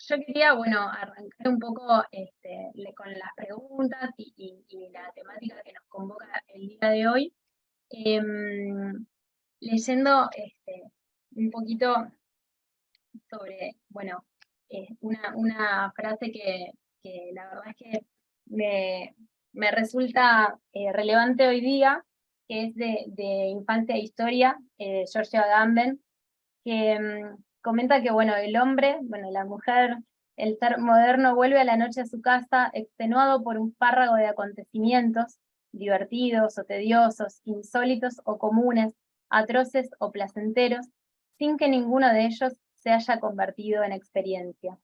yo quería, bueno, arrancar un poco con las preguntas y la temática que nos convoca el día de hoy, leyendo un poquito sobre, bueno, una frase que la verdad es que me resulta relevante hoy día, que es de Infancia e Historia, de George Agamben, que comenta que, bueno, el hombre, bueno, la mujer, el ser moderno vuelve a la noche a su casa extenuado por un párrago de acontecimientos, divertidos o tediosos, insólitos o comunes, atroces o placenteros, sin que ninguno de ellos se haya convertido en experiencia.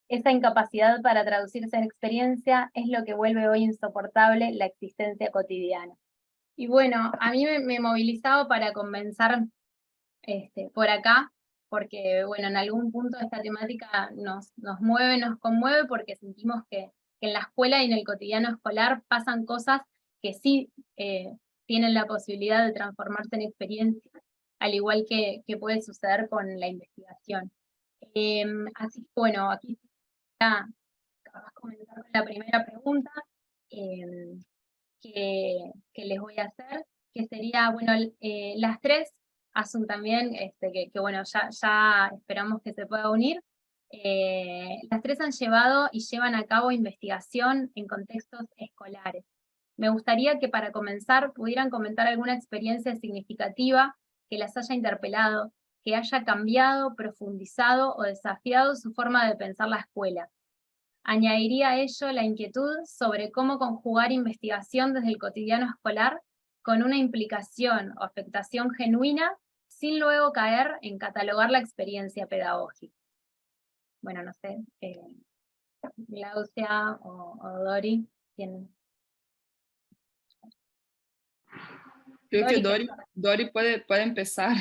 Esa incapacidad para traducirse en experiencia es lo que vuelve hoy insoportable la existencia cotidiana. Y bueno, a mí me movilizaba para comenzar por acá, porque bueno, en algún punto esta temática nos mueve, nos conmueve, porque sentimos que en la escuela y en el cotidiano escolar pasan cosas que sí tienen la posibilidad de transformarse en experiencia, al igual que puede suceder con la investigación. Así que bueno, aquí está, acabas de comenzar con la primera pregunta em, que les voy a hacer, que sería, bueno, las tres Asun también, que bueno, ya esperamos que se pueda unir. Las tres han llevado y llevan a cabo investigación en contextos escolares. Me gustaría que para comenzar pudieran comentar alguna experiencia significativa que las haya interpelado, que haya cambiado, profundizado o desafiado su forma de pensar la escuela. Añadiría a ello la inquietud sobre cómo conjugar investigación desde el cotidiano escolar con una implicación o afectación genuina, sin luego caer en catalogar la experiencia pedagógica. Bueno, no sé, Glaucia o Dori, ¿quién? Creo que Dori, Dori puede empezar.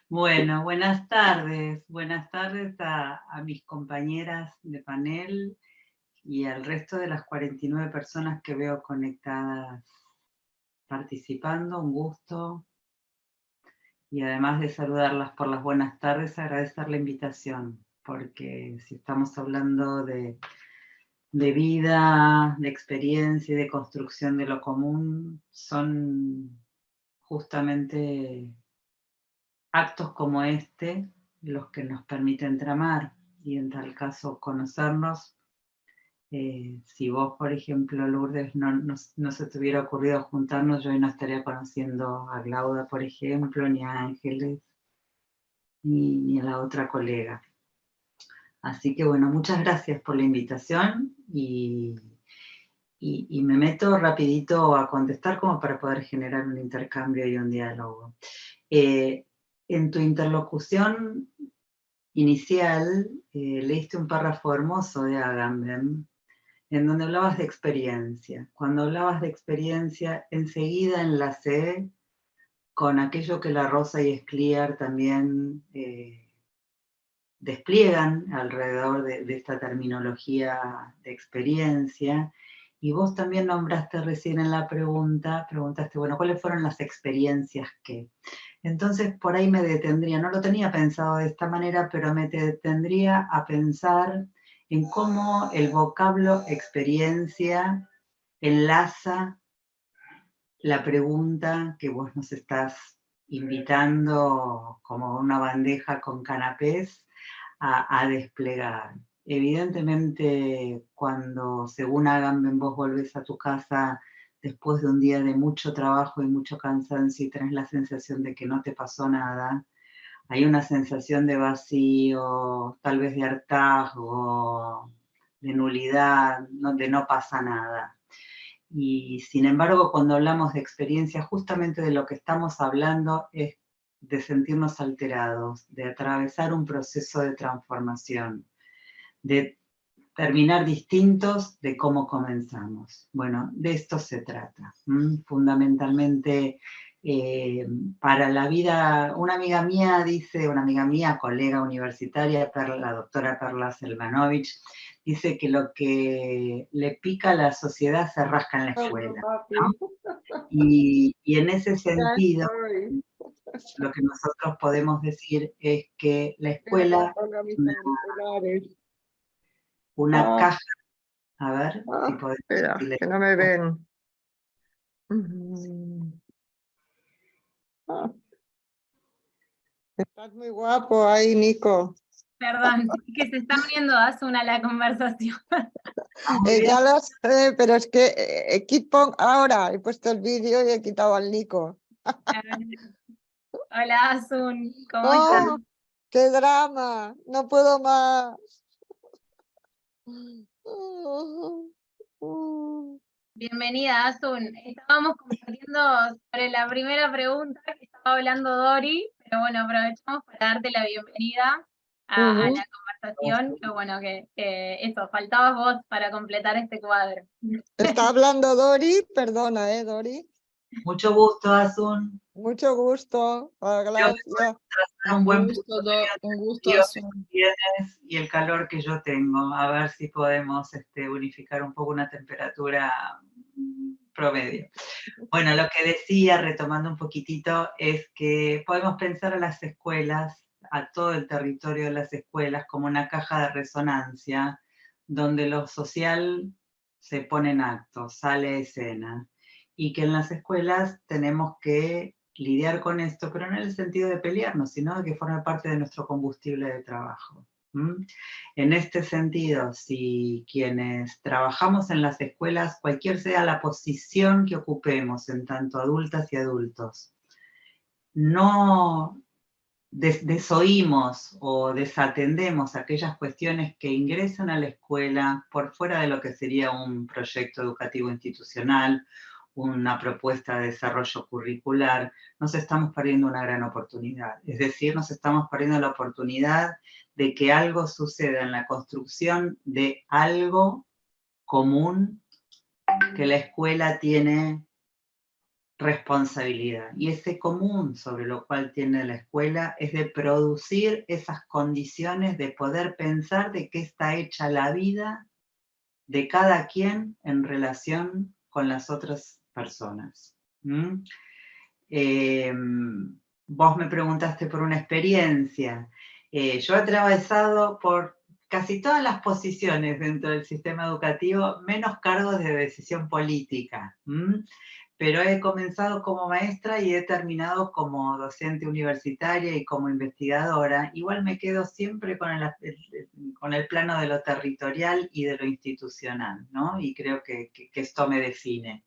Bueno, buenas tardes. Buenas tardes a mis compañeras de panel y al resto de las 49 personas que veo conectadas participando. Un gusto. Y además de saludarlas por las buenas tardes, agradecer la invitación, porque si estamos hablando de vida, de experiencia y de construcción de lo común, son justamente actos como este los que nos permiten tramar y en tal caso conocernos. Si vos, por ejemplo, Lourdes, no se te hubiera ocurrido juntarnos, yo hoy no estaría conociendo a Glauda, por ejemplo, ni a Ángeles, ni a la otra colega. Así que bueno, muchas gracias por la invitación y me meto rapidito a contestar como para poder generar un intercambio y un diálogo. En tu interlocución inicial, leíste un párrafo hermoso de Agamben, en donde hablabas de experiencia. Cuando hablabas de experiencia, enseguida enlacé con aquello que la Rosa y Escliar también despliegan alrededor de esta terminología de experiencia. Y vos también nombraste recién en la pregunta, preguntaste, bueno, ¿cuáles fueron las experiencias que? Entonces, por ahí me detendría, no lo tenía pensado de esta manera, pero me detendría a pensar en cómo el vocablo experiencia enlaza la pregunta que vos nos estás invitando como una bandeja con canapés a desplegar. Evidentemente, cuando según Agamben vos volvés a tu casa después de un día de mucho trabajo y mucho cansancio y tenés la sensación de que no te pasó nada, hay una sensación de vacío, tal vez de hartazgo, de nulidad, donde no pasa nada. Y sin embargo, cuando hablamos de experiencia, justamente de lo que estamos hablando es de sentirnos alterados, de atravesar un proceso de transformación, de terminar distintos de cómo comenzamos. Bueno, de esto se trata. Fundamentalmente, para la vida, una amiga mía, colega universitaria, la doctora Perla Selmanovich, dice que lo que le pica a la sociedad se rasca en la escuela, ¿no? Y en ese sentido, lo que nosotros podemos decir es que la Espera que me escuela ponga mis es auriculares. una Ah, caja. A ver si podemos. espera, si le- que no me ven. Mm. Ah, estás muy guapo ahí, Nico. Perdón, que se está uniendo Asun a la conversación. Muy bien. Ya lo sé, pero es que aquí ahora he puesto el vídeo y he quitado al Nico. Hola Asun, ¿cómo estás? ¡Oh! ¡Qué drama! No puedo más. Bienvenida Asun. Estábamos compartiendo sobre la primera pregunta que estaba hablando Dori, pero bueno, aprovechamos para darte la bienvenida a la conversación, que bueno, que eso, faltabas vos para completar este cuadro. Está hablando Dori, perdona, Dori. Mucho gusto, Asun. Mucho gusto. Gracias. Un buen Un gusto, frío Asun. que tienes y el calor que yo tengo. A ver si podemos unificar un poco una temperatura promedio. Bueno, lo que decía, retomando un poquitito, es que podemos pensar a las escuelas, a todo el territorio de las escuelas, como una caja de resonancia, donde lo social se pone en acto, sale a escena, y que en las escuelas tenemos que lidiar con esto, pero no en el sentido de pelearnos, sino de que forme parte de nuestro combustible de trabajo. En este sentido, si quienes trabajamos en las escuelas, cualquier sea la posición que ocupemos en tanto adultas y adultos, no desoímos o desatendemos aquellas cuestiones que ingresan a la escuela por fuera de lo que sería un proyecto educativo institucional, una propuesta de desarrollo curricular, nos estamos perdiendo una gran oportunidad. Es decir, nos estamos perdiendo la oportunidad de que algo suceda en la construcción de algo común que la escuela tiene responsabilidad. Y ese común sobre lo cual tiene la escuela es de producir esas condiciones de poder pensar de qué está hecha la vida de cada quien en relación con las otras personas. Vos me preguntaste por una experiencia. Yo he atravesado por casi todas las posiciones dentro del sistema educativo, menos cargos de decisión política. Pero he comenzado como maestra y he terminado como docente universitaria y como investigadora. Igual me quedo siempre con el plano de lo territorial y de lo institucional, ¿no? Y creo que esto me define.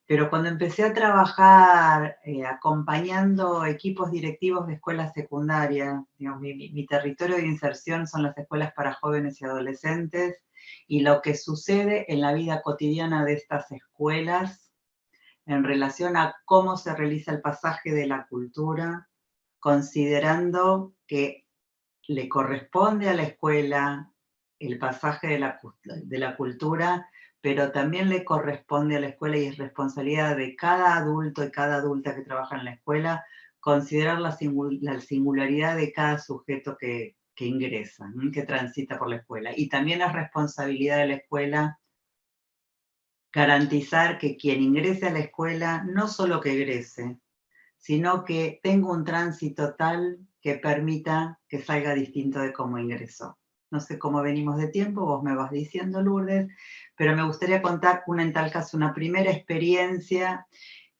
Pero cuando empecé a trabajar acompañando equipos directivos de escuelas secundarias, digamos, mi territorio de inserción son las escuelas para jóvenes y adolescentes, y lo que sucede en la vida cotidiana de estas escuelas en relación a cómo se realiza el pasaje de la cultura, considerando que le corresponde a la escuela el pasaje de la cultura, pero también le corresponde a la escuela y es responsabilidad de cada adulto y cada adulta que trabaja en la escuela considerar la singularidad de cada sujeto que ingresa, que transita por la escuela. Y también es responsabilidad de la escuela garantizar que quien ingrese a la escuela no solo que egrese, sino que tenga un tránsito tal que permita que salga distinto de cómo ingresó. No sé cómo venimos de tiempo, vos me vas diciendo, Lourdes, pero me gustaría contar en tal caso una primera experiencia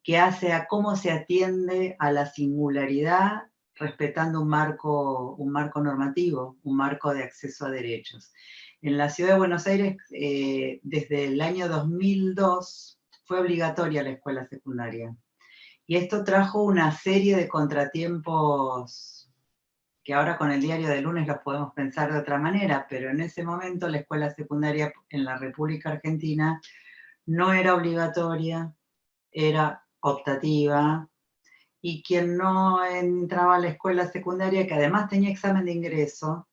que hace a cómo se atiende a la singularidad respetando un marco normativo, un marco de acceso a derechos. En la ciudad de Buenos Aires, desde el año 2002, fue obligatoria la escuela secundaria. Y esto trajo una serie de contratiempos que ahora con el diario de lunes los podemos pensar de otra manera, pero en ese momento la escuela secundaria en la República Argentina no era obligatoria, era optativa, y quien no entraba a la escuela secundaria, que además tenía examen de ingreso,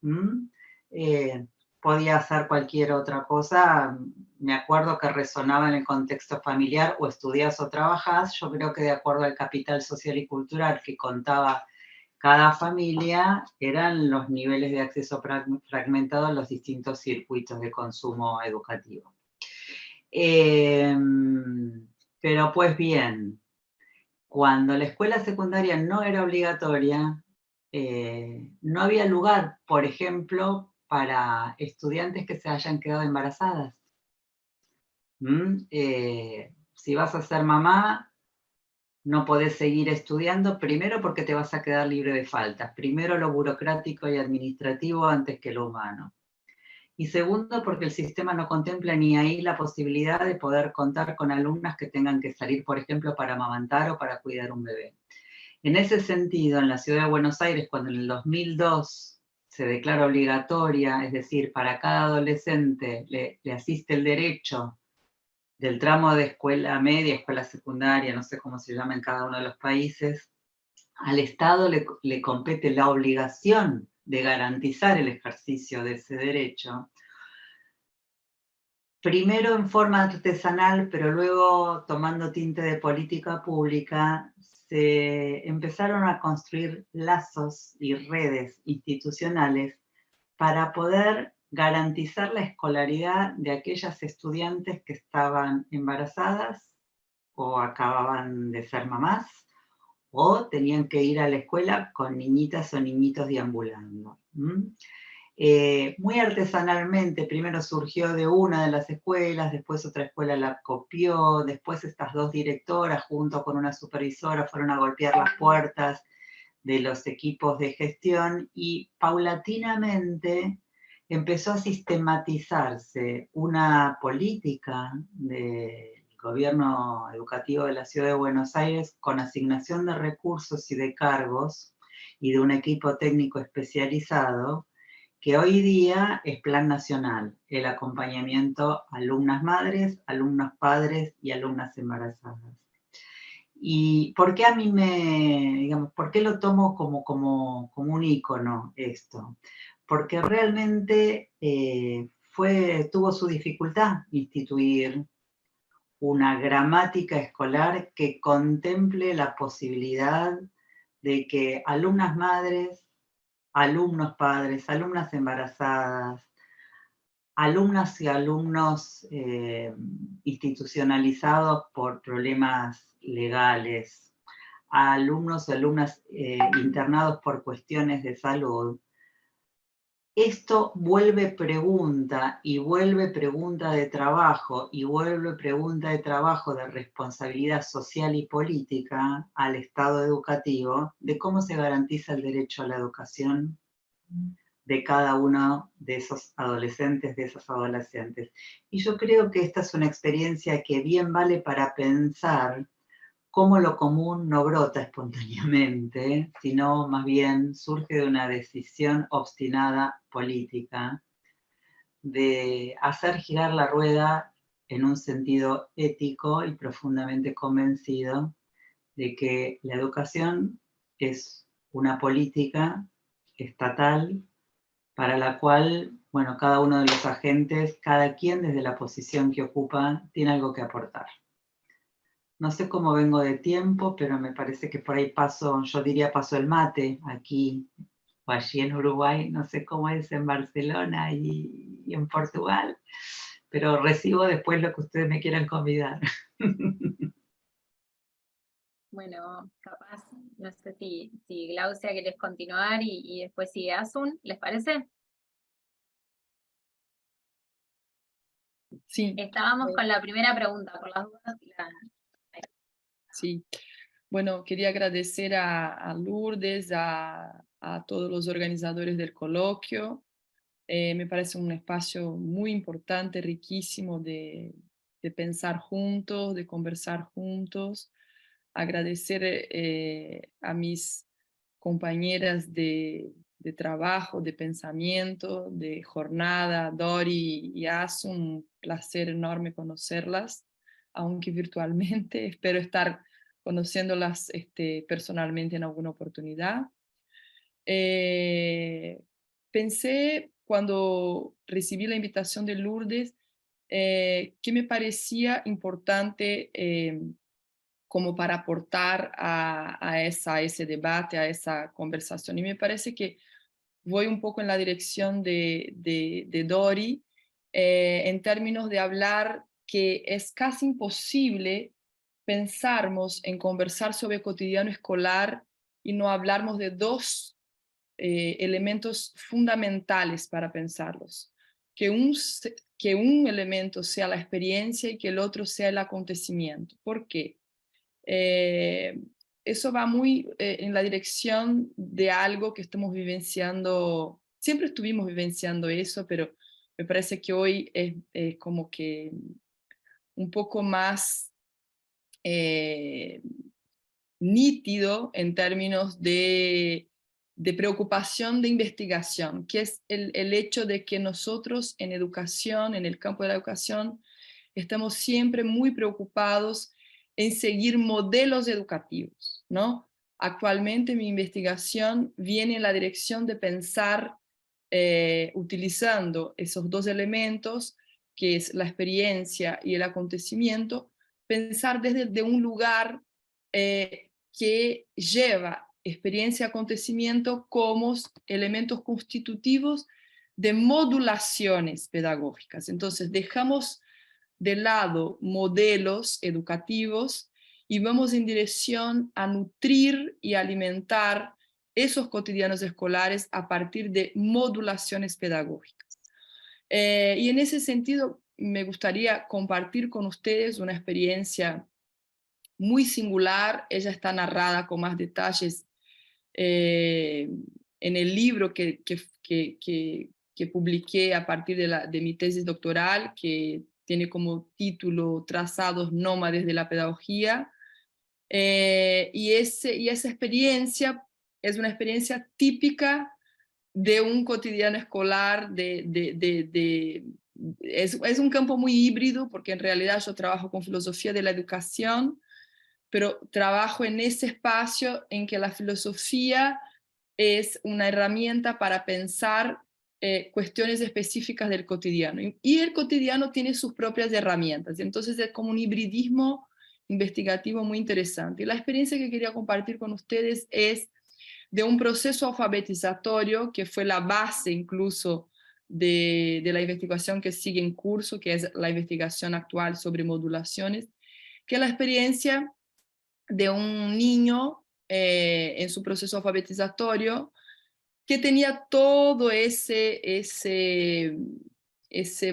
podía hacer cualquier otra cosa. Me acuerdo que resonaba en el contexto familiar, o estudias o trabajás. Yo creo que de acuerdo al capital social y cultural que contaba cada familia, eran los niveles de acceso fragmentado a los distintos circuitos de consumo educativo. Pero pues bien, cuando la escuela secundaria no era obligatoria, no había lugar, por ejemplo, para estudiantes que se hayan quedado embarazadas. Si vas a ser mamá, no podés seguir estudiando, primero porque te vas a quedar libre de faltas. Primero lo burocrático y administrativo antes que lo humano. Y segundo, porque el sistema no contempla ni ahí la posibilidad de poder contar con alumnas que tengan que salir, por ejemplo, para amamantar o para cuidar un bebé. En ese sentido, en la ciudad de Buenos Aires, cuando en el 2002 se declara obligatoria, es decir, para cada adolescente le asiste el derecho del tramo de escuela media, escuela secundaria, no sé cómo se llama en cada uno de los países, al Estado le compete la obligación de garantizar el ejercicio de ese derecho, primero en forma artesanal, pero luego tomando tinte de política pública, se empezaron a construir lazos y redes institucionales para poder garantizar la escolaridad de aquellas estudiantes que estaban embarazadas o acababan de ser mamás, o tenían que ir a la escuela con niñitas o niñitos deambulando. Muy artesanalmente, primero surgió de una de las escuelas, después otra escuela la copió, después estas dos directoras junto con una supervisora fueron a golpear las puertas de los equipos de gestión y paulatinamente empezó a sistematizarse una política del gobierno educativo de la Ciudad de Buenos Aires con asignación de recursos y de cargos y de un equipo técnico especializado que hoy día es Plan Nacional, el acompañamiento a alumnas madres, alumnos padres y alumnas embarazadas. ¿Y por qué a mí por qué lo tomo como un ícono esto? Porque realmente tuvo su dificultad instituir una gramática escolar que contemple la posibilidad de que alumnas madres, alumnos padres, alumnas embarazadas, alumnas y alumnos institucionalizados por problemas legales, a alumnos y alumnas internados por cuestiones de salud, esto vuelve pregunta y vuelve pregunta de trabajo y vuelve pregunta de trabajo de responsabilidad social y política al Estado educativo de cómo se garantiza el derecho a la educación de cada uno de esos adolescentes, de esos adolescentes. Y yo creo que esta es una experiencia que bien vale para pensar cómo lo común no brota espontáneamente, sino más bien surge de una decisión obstinada política de hacer girar la rueda en un sentido ético y profundamente convencido de que la educación es una política estatal para la cual, bueno, cada uno de los agentes, cada quien desde la posición que ocupa, tiene algo que aportar. No sé cómo vengo de tiempo, pero me parece que por ahí yo diría paso el mate aquí o allí en Uruguay, no sé cómo es en Barcelona y en Portugal, pero recibo después lo que ustedes me quieran convidar. Bueno, capaz, no sé si Glaucia querés continuar y después sigue Asun, ¿les parece? Sí, Estábamos con la primera pregunta, por las dudas. sí. Bueno, quería agradecer a Lourdes, a todos los organizadores del coloquio. Me parece un espacio muy importante, riquísimo de pensar juntos, de conversar juntos. Agradecer a mis compañeras de trabajo, de pensamiento, de jornada, Dori y Asu, un placer enorme conocerlas, aunque virtualmente. Espero estar conociéndolas personalmente en alguna oportunidad. Pensé cuando recibí la invitación de Lourdes que me parecía importante como para aportar a ese debate, a esa conversación. Y me parece que voy un poco en la dirección de Dori en términos de hablar que es casi imposible pensarmos en conversar sobre cotidiano escolar y no hablarmos de dos elementos fundamentales para pensarlos. Que un elemento sea la experiencia y que el otro sea el acontecimiento. ¿Por qué? Eso va muy en la dirección de algo que estamos vivenciando. Siempre estuvimos vivenciando eso, pero me parece que hoy es como que un poco más nítido en términos de preocupación de investigación, que es el hecho de que nosotros en educación, en el campo de la educación, estamos siempre muy preocupados en seguir modelos educativos, ¿no? Actualmente mi investigación viene en la dirección de pensar, utilizando esos dos elementos, que es la experiencia y el acontecimiento, pensar desde un lugar que lleva experiencia y acontecimiento como elementos constitutivos de modulaciones pedagógicas. Entonces dejamos de lado modelos educativos y vamos en dirección a nutrir y alimentar esos cotidianos escolares a partir de modulaciones pedagógicas. Y en ese sentido me gustaría compartir con ustedes una experiencia muy singular. Ella está narrada con más detalles en el libro que publiqué a partir de mi tesis doctoral, que tiene como título Trazados nómades de la pedagogía. Y esa experiencia es una experiencia típica de un cotidiano escolar, es un campo muy híbrido, porque en realidad yo trabajo con filosofía de la educación, pero trabajo en ese espacio en que la filosofía es una herramienta para pensar cuestiones específicas del cotidiano. Y el cotidiano tiene sus propias herramientas. Entonces es como un hibridismo investigativo muy interesante. Y la experiencia que quería compartir con ustedes es de un proceso alfabetizatorio que fue la base incluso de la investigación que sigue en curso, que es la investigación actual sobre modulaciones, que es la experiencia de un niño en su proceso alfabetizatorio que tenía todo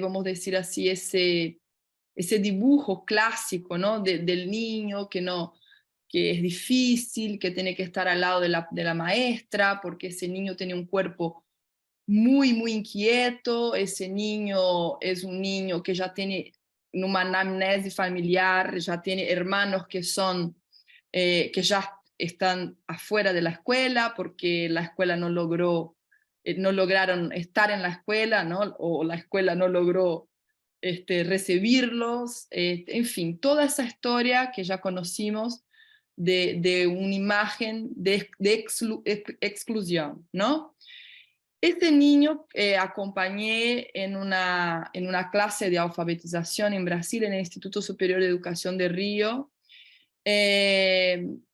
vamos a decir así, ese dibujo clásico, ¿no? Del niño que es difícil, que tiene que estar al lado de la maestra, porque ese niño tiene un cuerpo muy, muy inquieto. Ese niño es un niño que ya tiene una anamnesis familiar, ya tiene hermanos que ya están afuera de la escuela porque la escuela no lograron estar en la escuela, ¿no? O la escuela no logró recibirlos, en fin, toda esa historia que ya conocimos de una imagen de exclusión, ¿no? Este niño acompañé en una clase de alfabetización en Brasil, en el Instituto Superior de Educación de Río. En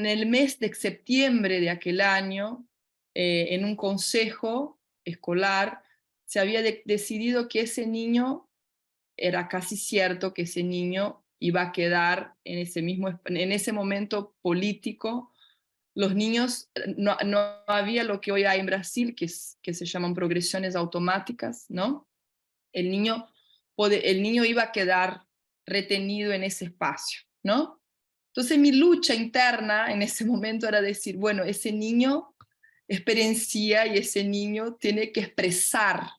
el mes de septiembre de aquel año, en un consejo escolar, se había decidido que ese niño, era casi cierto que ese niño iba a quedar en ese momento político. Los niños, no había lo que hoy hay en Brasil, que se llaman progresiones automáticas, ¿no? El niño iba a quedar retenido en ese espacio, ¿no? Entonces mi lucha interna en ese momento era decir, bueno, ese niño experiencia y ese niño tiene que expresar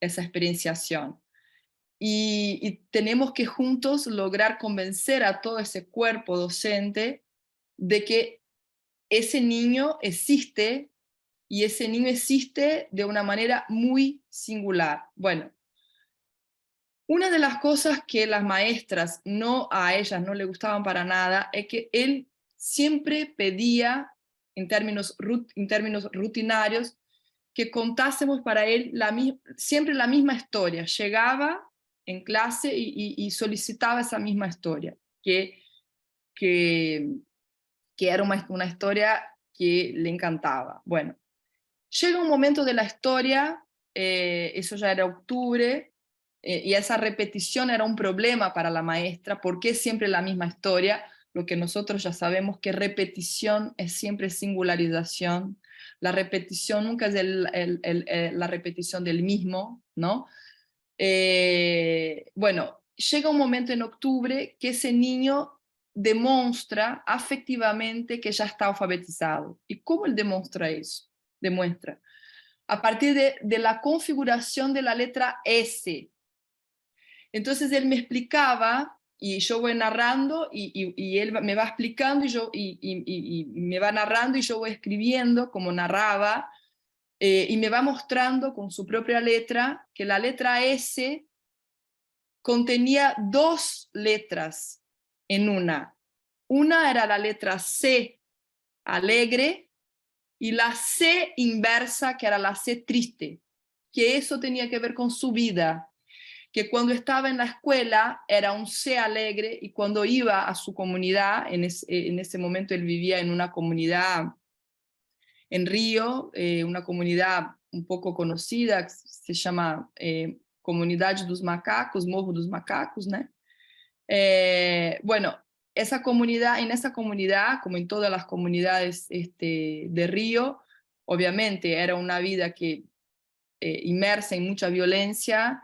esa experienciación. Y tenemos que juntos lograr convencer a todo ese cuerpo docente de que ese niño existe, y ese niño existe de una manera muy singular. Bueno, una de las cosas que las maestras a ellas no le gustaban para nada es que él siempre pedía, en términos rutinarios, que contásemos para él siempre la misma historia. Llegaba en clase y solicitaba esa misma historia, que era una historia que le encantaba. Bueno, llega un momento de la historia, eso ya era octubre, y esa repetición era un problema para la maestra. ¿Por qué siempre la misma historia? Lo que nosotros ya sabemos, que repetición es siempre singularización. La repetición nunca es la repetición del mismo, ¿no? Bueno, llega un momento en octubre que ese niño demuestra afectivamente que ya está alfabetizado. ¿Y cómo él demuestra eso? Demuestra a partir de la configuración de la letra S. Entonces él me explicaba, y yo voy narrando, y él me va explicando, y me va narrando, y yo voy escribiendo como narraba, y me va mostrando con su propia letra que la letra S contenía dos letras en una. Una era la letra C, alegre, y la C inversa, que era la C triste, que eso tenía que ver con su vida, que cuando estaba en la escuela era un C alegre, y cuando iba a su comunidad, en ese momento él vivía en una comunidad en Río, una comunidad un poco conocida, que se llama Comunidade dos Macacos, Morro dos Macacos, ¿no? Bueno, en esa comunidad, como en todas las comunidades de Río, obviamente era una vida que inmersa en mucha violencia,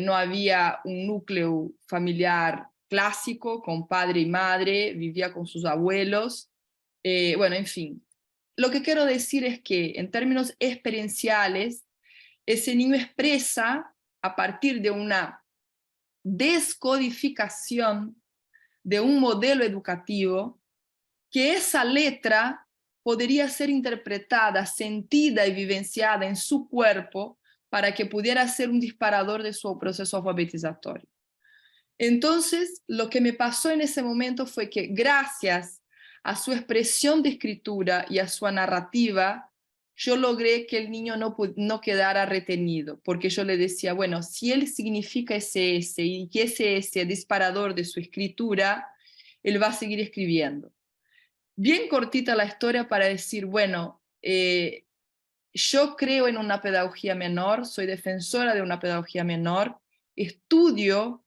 no había un núcleo familiar clásico con padre y madre, vivía con sus abuelos, bueno, en fin. Lo que quiero decir es que en términos experienciales, ese niño expresa a partir de una descodificación de un modelo educativo, que esa letra podría ser interpretada, sentida y vivenciada en su cuerpo para que pudiera ser un disparador de su proceso alfabetizatorio. Entonces, lo que me pasó en ese momento fue que gracias a su expresión de escritura y a su narrativa, yo logré que el niño no quedara retenido, porque yo le decía, bueno, si él significa ese S y que ese S es disparador de su escritura, él va a seguir escribiendo. Bien cortita la historia para decir, bueno, yo creo en una pedagogía menor, soy defensora de una pedagogía menor, estudio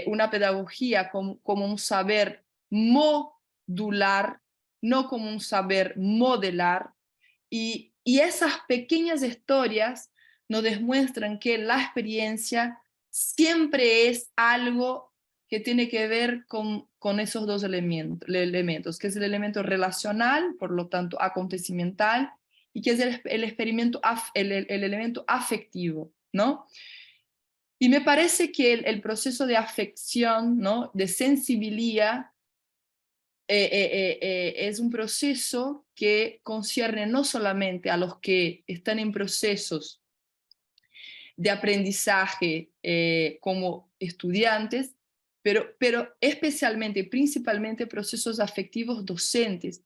una pedagogía como un saber modular, no como un saber modelar, y esas pequeñas historias nos demuestran que la experiencia siempre es algo que tiene que ver con esos dos elementos, que es el elemento relacional, por lo tanto acontecimental, y que es el elemento afectivo, ¿no? Y me parece que el proceso de afección, ¿no?, de sensibilidad, es un proceso que concierne no solamente a los que están en procesos de aprendizaje como estudiantes, pero especialmente, principalmente, procesos afectivos docentes,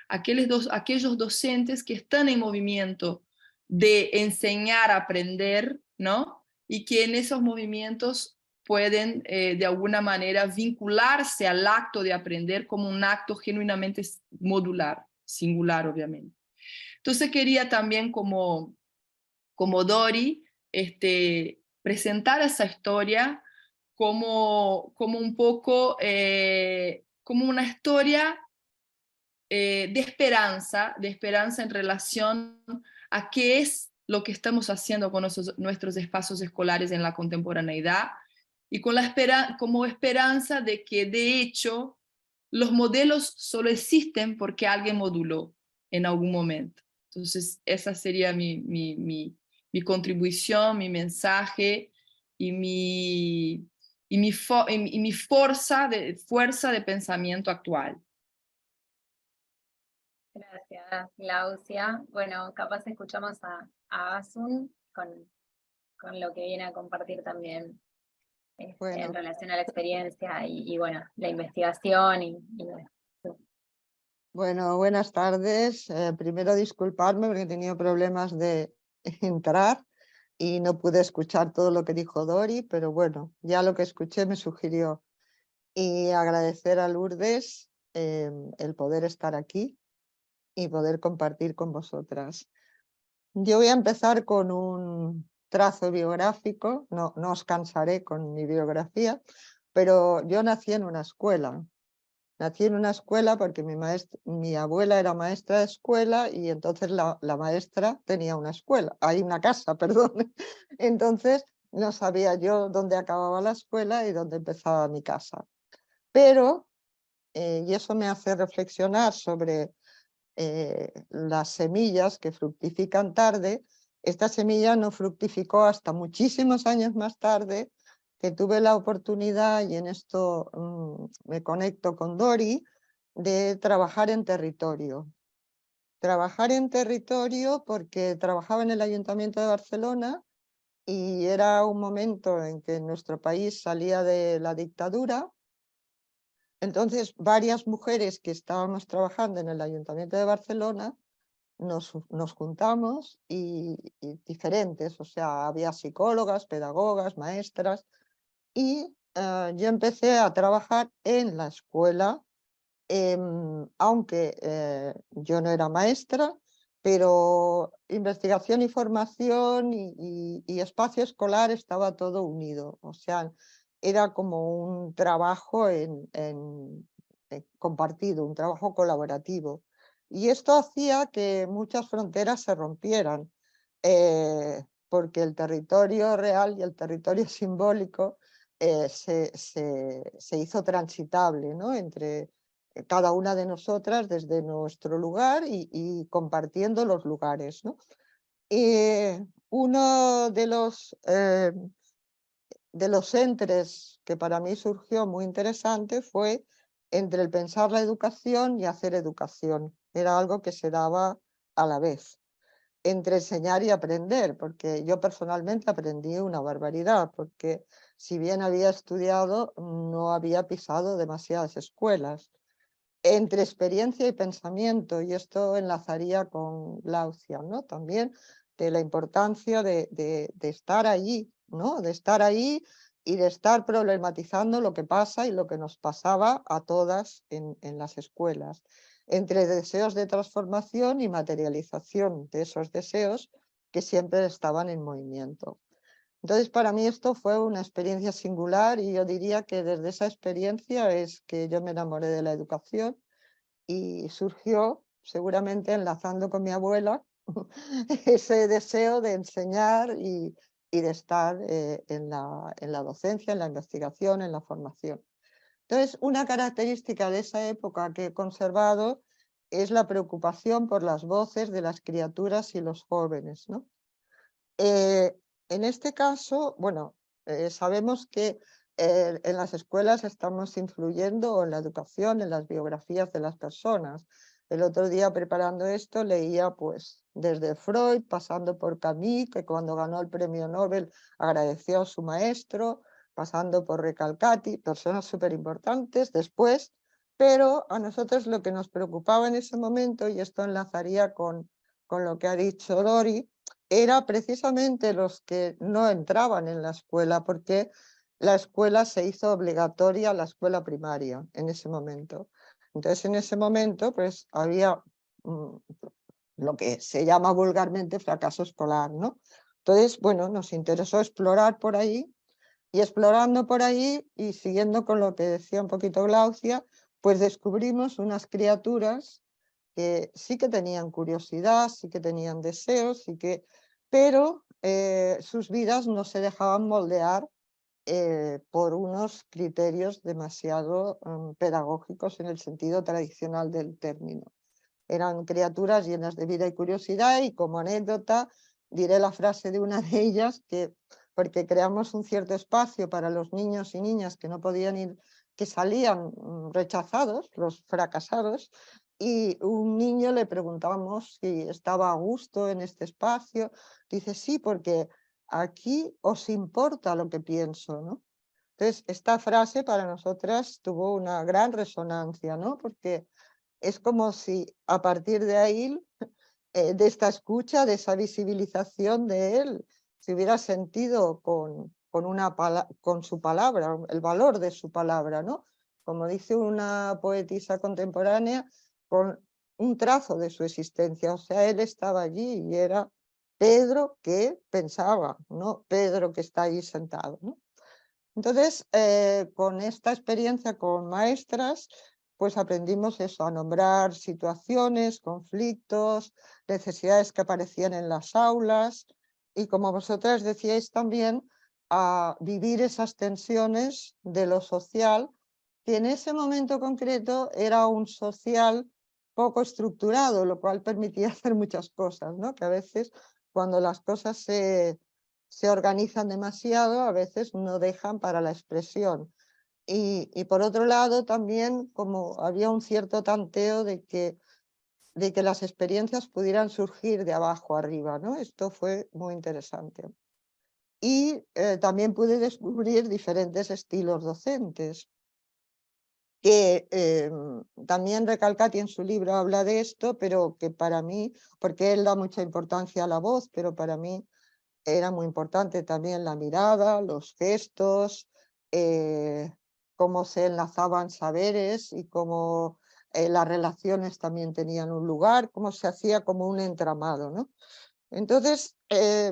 aquellos docentes que están en movimiento de enseñar a aprender, ¿no? Y que en esos movimientos pueden de alguna manera vincularse al acto de aprender como un acto genuinamente modular, singular obviamente. Entonces quería también como Dori presentar esa historia como un poco, como una historia de esperanza en relación a qué es lo que estamos haciendo con nuestros espacios escolares en la contemporaneidad, y con como esperanza de que de hecho los modelos solo existen porque alguien moduló en algún momento. Entonces esa sería mi contribución, mi mensaje y mi fuerza de pensamiento actual. Gracias, Glaucia. Bueno, capaz escuchamos a Asun con lo que viene a compartir también Bueno. en relación a la experiencia y bueno, la investigación Bueno, buenas tardes. Primero disculparme porque he tenido problemas de entrar y no pude escuchar todo lo que dijo Dori, pero bueno, ya lo que escuché me sugirió. Y agradecer a Lourdes el poder estar aquí y poder compartir con vosotras. Yo voy a empezar con un trazo biográfico, no os cansaré con mi biografía, pero yo nací en una escuela. Nací en una escuela porque mi abuela era maestra de escuela y entonces la maestra tenía una escuela, hay una casa, perdón. Entonces no sabía yo dónde acababa la escuela y dónde empezaba mi casa. Pero, y eso me hace reflexionar sobre las semillas que fructifican tarde, esta semilla no fructificó hasta muchísimos años más tarde, que tuve la oportunidad, y en esto me conecto con Dori, de trabajar en territorio. Trabajar en territorio porque trabajaba en el Ayuntamiento de Barcelona y era un momento en que nuestro país salía de la dictadura. Entonces, varias mujeres que estábamos trabajando en el Ayuntamiento de Barcelona nos juntamos y diferentes, o sea, había psicólogas, pedagogas, maestras, y yo empecé a trabajar en la escuela, aunque yo no era maestra, pero investigación y formación y espacio escolar estaba todo unido, o sea, era como un trabajo compartido, un trabajo colaborativo. Y esto hacía que muchas fronteras se rompieran, porque el territorio real y el territorio simbólico se hizo transitable, ¿no? Entre cada una de nosotras desde nuestro lugar y compartiendo los lugares, ¿no? Uno de los entres que para mí surgió muy interesante fue entre el pensar la educación y hacer educación. Era algo que se daba a la vez, entre enseñar y aprender, porque yo personalmente aprendí una barbaridad, porque si bien había estudiado, no había pisado demasiadas escuelas. Entre experiencia y pensamiento, y esto enlazaría con Glaucia, ¿no? También de la importancia de estar allí, ¿no? De estar ahí y de estar problematizando lo que pasa y lo que nos pasaba a todas en las escuelas, entre deseos de transformación y materialización de esos deseos que siempre estaban en movimiento. Entonces, para mí esto fue una experiencia singular y yo diría que desde esa experiencia es que yo me enamoré de la educación y surgió, seguramente enlazando con mi abuela, ese deseo de enseñar y de estar en la docencia, en la investigación, en la formación. Entonces, una característica de esa época que he conservado es la preocupación por las voces de las criaturas y los jóvenes, ¿no? En este caso, bueno, sabemos que en las escuelas estamos influyendo, o en la educación, en las biografías de las personas. El otro día, preparando esto, leía pues desde Freud, pasando por Camus, que cuando ganó el premio Nobel agradeció a su maestro, pasando por Recalcati, personas súper importantes después, pero a nosotros lo que nos preocupaba en ese momento, y esto enlazaría con lo que ha dicho Dori, era precisamente los que no entraban en la escuela, porque la escuela se hizo obligatoria, la escuela primaria, en ese momento. Entonces, en ese momento, pues había lo que se llama vulgarmente fracaso escolar, ¿no? Entonces, bueno, nos interesó explorar por ahí, y explorando por ahí y siguiendo con lo que decía un poquito Glaucia, pues descubrimos unas criaturas que sí que tenían curiosidad, sí que tenían deseos, pero sus vidas no se dejaban moldear por unos criterios demasiado pedagógicos en el sentido tradicional del término. Eran criaturas llenas de vida y curiosidad, y como anécdota diré la frase de una de ellas, que porque creamos un cierto espacio para los niños y niñas que no podían ir, que salían rechazados, los fracasados, y un niño le preguntábamos si estaba a gusto en este espacio. Dice, sí, porque aquí os importa lo que pienso, ¿no? Entonces, esta frase para nosotras tuvo una gran resonancia, ¿no? Porque es como si a partir de ahí, de esta escucha, de esa visibilización de él, se hubiera sentido con su palabra, el valor de su palabra, ¿no? Como dice una poetisa contemporánea, con un trazo de su existencia. O sea, él estaba allí y era Pedro que pensaba, no Pedro que está ahí sentado, ¿no? Entonces, con esta experiencia con maestras, pues aprendimos eso, a nombrar situaciones, conflictos, necesidades que aparecían en las aulas y, como vosotras decíais también, a vivir esas tensiones de lo social, que en ese momento concreto era un social poco estructurado, lo cual permitía hacer muchas cosas, ¿no? Que a veces cuando las cosas se organizan demasiado, a veces no dejan para la expresión. Y por otro lado, también como había un cierto tanteo de que las experiencias pudieran surgir de abajo arriba, ¿no? Esto fue muy interesante. Y también pude descubrir diferentes estilos docentes, que también Recalcati en su libro habla de esto, pero que para mí, porque él da mucha importancia a la voz, pero para mí era muy importante también la mirada, los gestos, cómo se enlazaban saberes y cómo las relaciones también tenían un lugar, cómo se hacía como un entramado, ¿no? Entonces,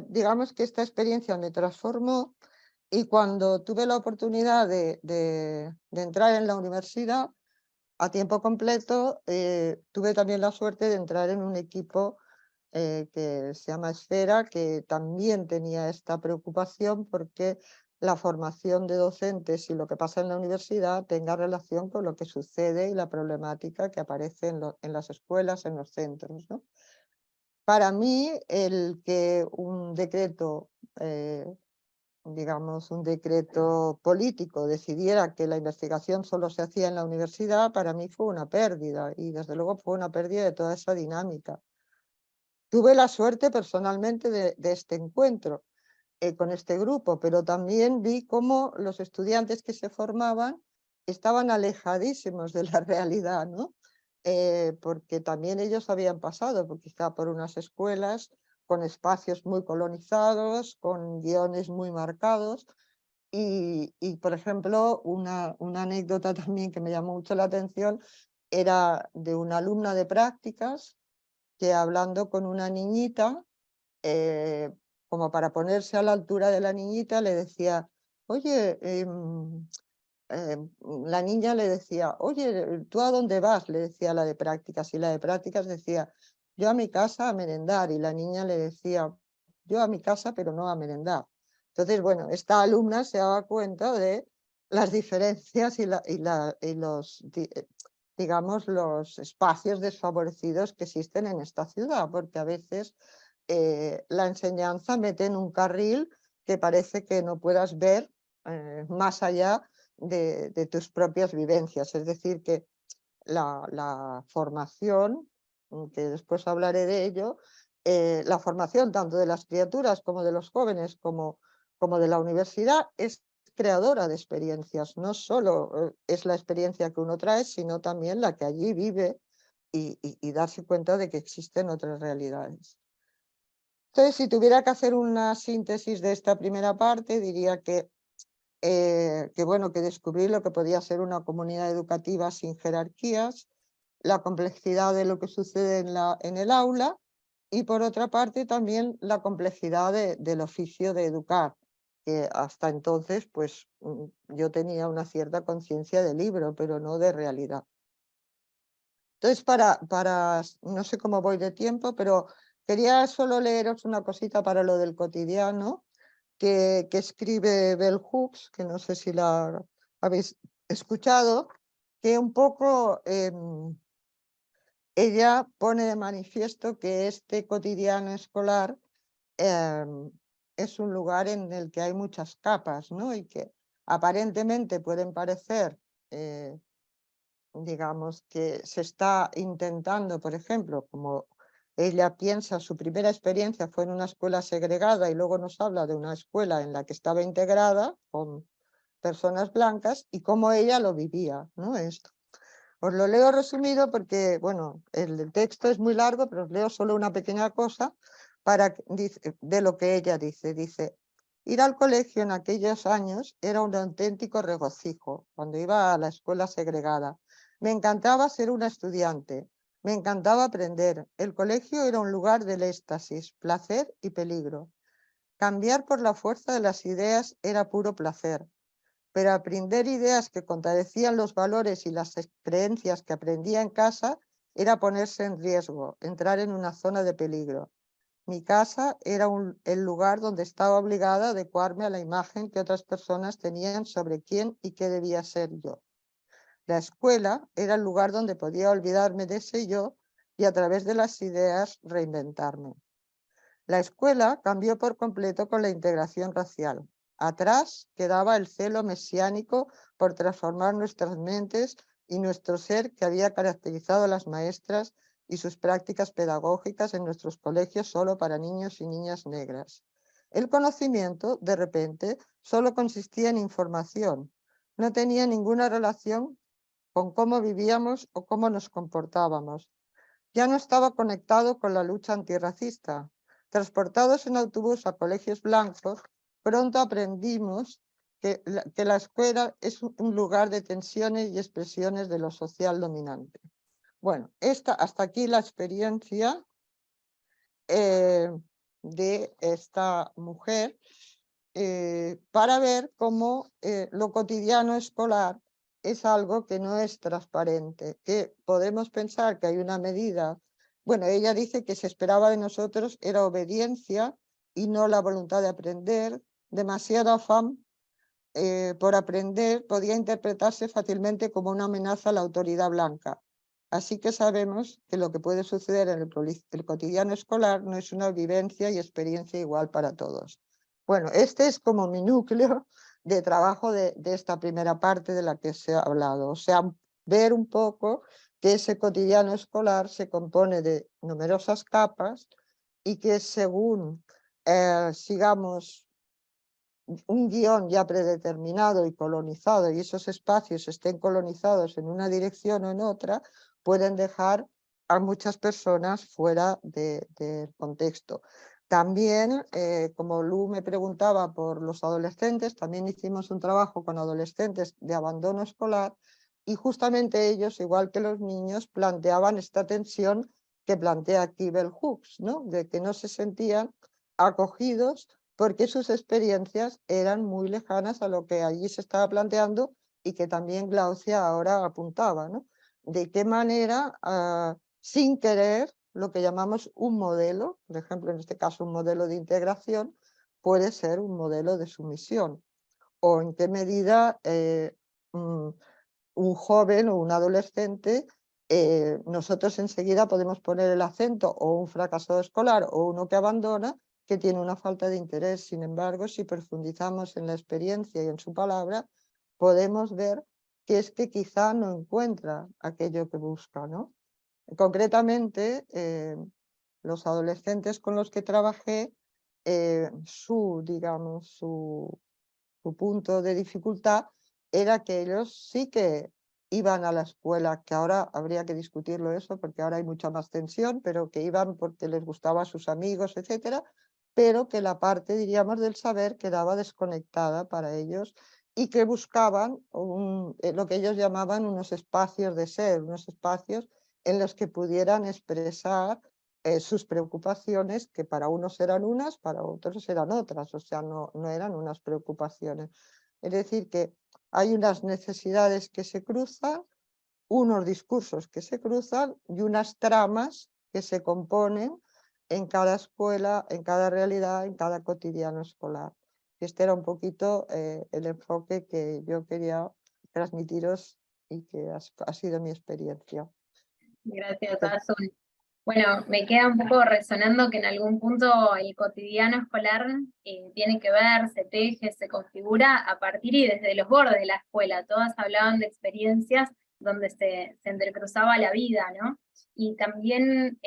digamos que esta experiencia me transformó y cuando tuve la oportunidad de entrar en la universidad a tiempo completo, tuve también la suerte de entrar en un equipo que se llama Esfera, que también tenía esta preocupación porque la formación de docentes y lo que pasa en la universidad tenga relación con lo que sucede y la problemática que aparece en las escuelas, en los centros, ¿no? Para mí, el que un decreto, digamos, un decreto político decidiera que la investigación solo se hacía en la universidad, para mí fue una pérdida y desde luego fue una pérdida de toda esa dinámica. Tuve la suerte personalmente de este encuentro con este grupo, pero también vi cómo los estudiantes que se formaban estaban alejadísimos de la realidad, ¿no? Porque también ellos habían pasado quizá por unas escuelas con espacios muy colonizados, con guiones muy marcados. Por ejemplo, una anécdota también que me llamó mucho la atención era de una alumna de prácticas que hablando con una niñita, eh, como para ponerse a la altura de la niñita, le decía, oye, la niña le decía, oye, ¿tú a dónde vas? Le decía la de prácticas, y la de prácticas decía, yo a mi casa a merendar, y la niña le decía, yo a mi casa, pero no a merendar. Entonces, bueno, esta alumna se daba cuenta de las diferencias y los, digamos, los espacios desfavorecidos que existen en esta ciudad, porque a veces la enseñanza mete en un carril que parece que no puedas ver más allá de tus propias vivencias. Es decir, que la formación, que después hablaré de ello, la formación tanto de las criaturas como de los jóvenes como de la universidad es creadora de experiencias. No solo es la experiencia que uno trae, sino también la que allí vive y darse cuenta de que existen otras realidades. Entonces, si tuviera que hacer una síntesis de esta primera parte, diría bueno, que descubrí lo que podía ser una comunidad educativa sin jerarquías, la complejidad de lo que sucede en el aula y, por otra parte, también la complejidad del oficio de educar, que hasta entonces pues, yo tenía una cierta conciencia de libro, pero no de realidad. Entonces, no sé cómo voy de tiempo, pero quería solo leeros una cosita para lo del cotidiano que escribe Bell Hooks, que no sé si la habéis escuchado, que un poco ella pone de manifiesto que este cotidiano escolar es un lugar en el que hay muchas capas, ¿no? Y que aparentemente pueden parecer, digamos, que se está intentando, por ejemplo, como ella piensa, su primera experiencia fue en una escuela segregada y luego nos habla de una escuela en la que estaba integrada con personas blancas y cómo ella lo vivía, ¿no? Esto. Os lo leo resumido porque, bueno, el texto es muy largo, pero os leo solo una pequeña cosa de lo que ella dice. Dice, ir al colegio en aquellos años era un auténtico regocijo, cuando iba a la escuela segregada. Me encantaba ser una estudiante. Me encantaba aprender. El colegio era un lugar del éxtasis, placer y peligro. Cambiar por la fuerza de las ideas era puro placer, pero aprender ideas que contradecían los valores y las creencias que aprendía en casa era ponerse en riesgo, entrar en una zona de peligro. Mi casa era el lugar donde estaba obligada a adecuarme a la imagen que otras personas tenían sobre quién y qué debía ser yo. La escuela era el lugar donde podía olvidarme de ese yo y a través de las ideas reinventarme. La escuela cambió por completo con la integración racial. Atrás quedaba el celo mesiánico por transformar nuestras mentes y nuestro ser que había caracterizado a las maestras y sus prácticas pedagógicas en nuestros colegios solo para niños y niñas negras. El conocimiento, de repente, solo consistía en información. No tenía ninguna relación con cómo vivíamos o cómo nos comportábamos. Ya no estaba conectado con la lucha antirracista. Transportados en autobús a colegios blancos, pronto aprendimos que la escuela es un lugar de tensiones y expresiones de lo social dominante. Bueno, hasta aquí la experiencia de esta mujer para ver cómo lo cotidiano escolar es algo que no es transparente, que podemos pensar que hay una medida. Bueno, ella dice que se esperaba de nosotros era obediencia y no la voluntad de aprender. Demasiado afán por aprender podía interpretarse fácilmente como una amenaza a la autoridad blanca. Así que sabemos que lo que puede suceder en el cotidiano escolar no es una vivencia y experiencia igual para todos. Bueno, este es como mi núcleo de trabajo de esta primera parte de la que se ha hablado. O sea, ver un poco que ese cotidiano escolar se compone de numerosas capas y que según sigamos un guión ya predeterminado y colonizado y esos espacios estén colonizados en una dirección o en otra, pueden dejar a muchas personas fuera del contexto. También, como Lu me preguntaba por los adolescentes, también hicimos un trabajo con adolescentes de abandono escolar y justamente ellos, igual que los niños, planteaban esta tensión que plantea aquí Bell Hooks, ¿no? De que no se sentían acogidos porque sus experiencias eran muy lejanas a lo que allí se estaba planteando y que también Glaucia ahora apuntaba, ¿no? De qué manera, sin querer, lo que llamamos un modelo, por ejemplo, en este caso un modelo de integración, puede ser un modelo de sumisión, o en qué medida un joven o un adolescente, nosotros enseguida podemos poner el acento o un fracasado escolar o uno que abandona, que tiene una falta de interés. Sin embargo, si profundizamos en la experiencia y en su palabra, podemos ver que es que quizá no encuentra aquello que busca, ¿no? Concretamente, los adolescentes con los que trabajé, digamos, su punto de dificultad era que ellos sí que iban a la escuela, que ahora habría que discutirlo eso porque ahora hay mucha más tensión, pero que iban porque les gustaba a sus amigos, etcétera, pero que la parte, diríamos, del saber quedaba desconectada para ellos y que buscaban lo que ellos llamaban unos espacios de ser, unos espacios en los que pudieran expresar sus preocupaciones, que para unos eran unas, para otros eran otras, o sea, no eran unas preocupaciones. Es decir, que hay unas necesidades que se cruzan, unos discursos que se cruzan y unas tramas que se componen en cada escuela, en cada realidad, en cada cotidiano escolar. Este era un poquito el enfoque que yo quería transmitiros y que ha sido mi experiencia. Gracias, Azul. Bueno, me queda un poco resonando que en algún punto el cotidiano escolar tiene que ver, se teje, se configura a partir y desde los bordes de la escuela. Todas hablaban de experiencias donde se entrecruzaba la vida, ¿no? Y también,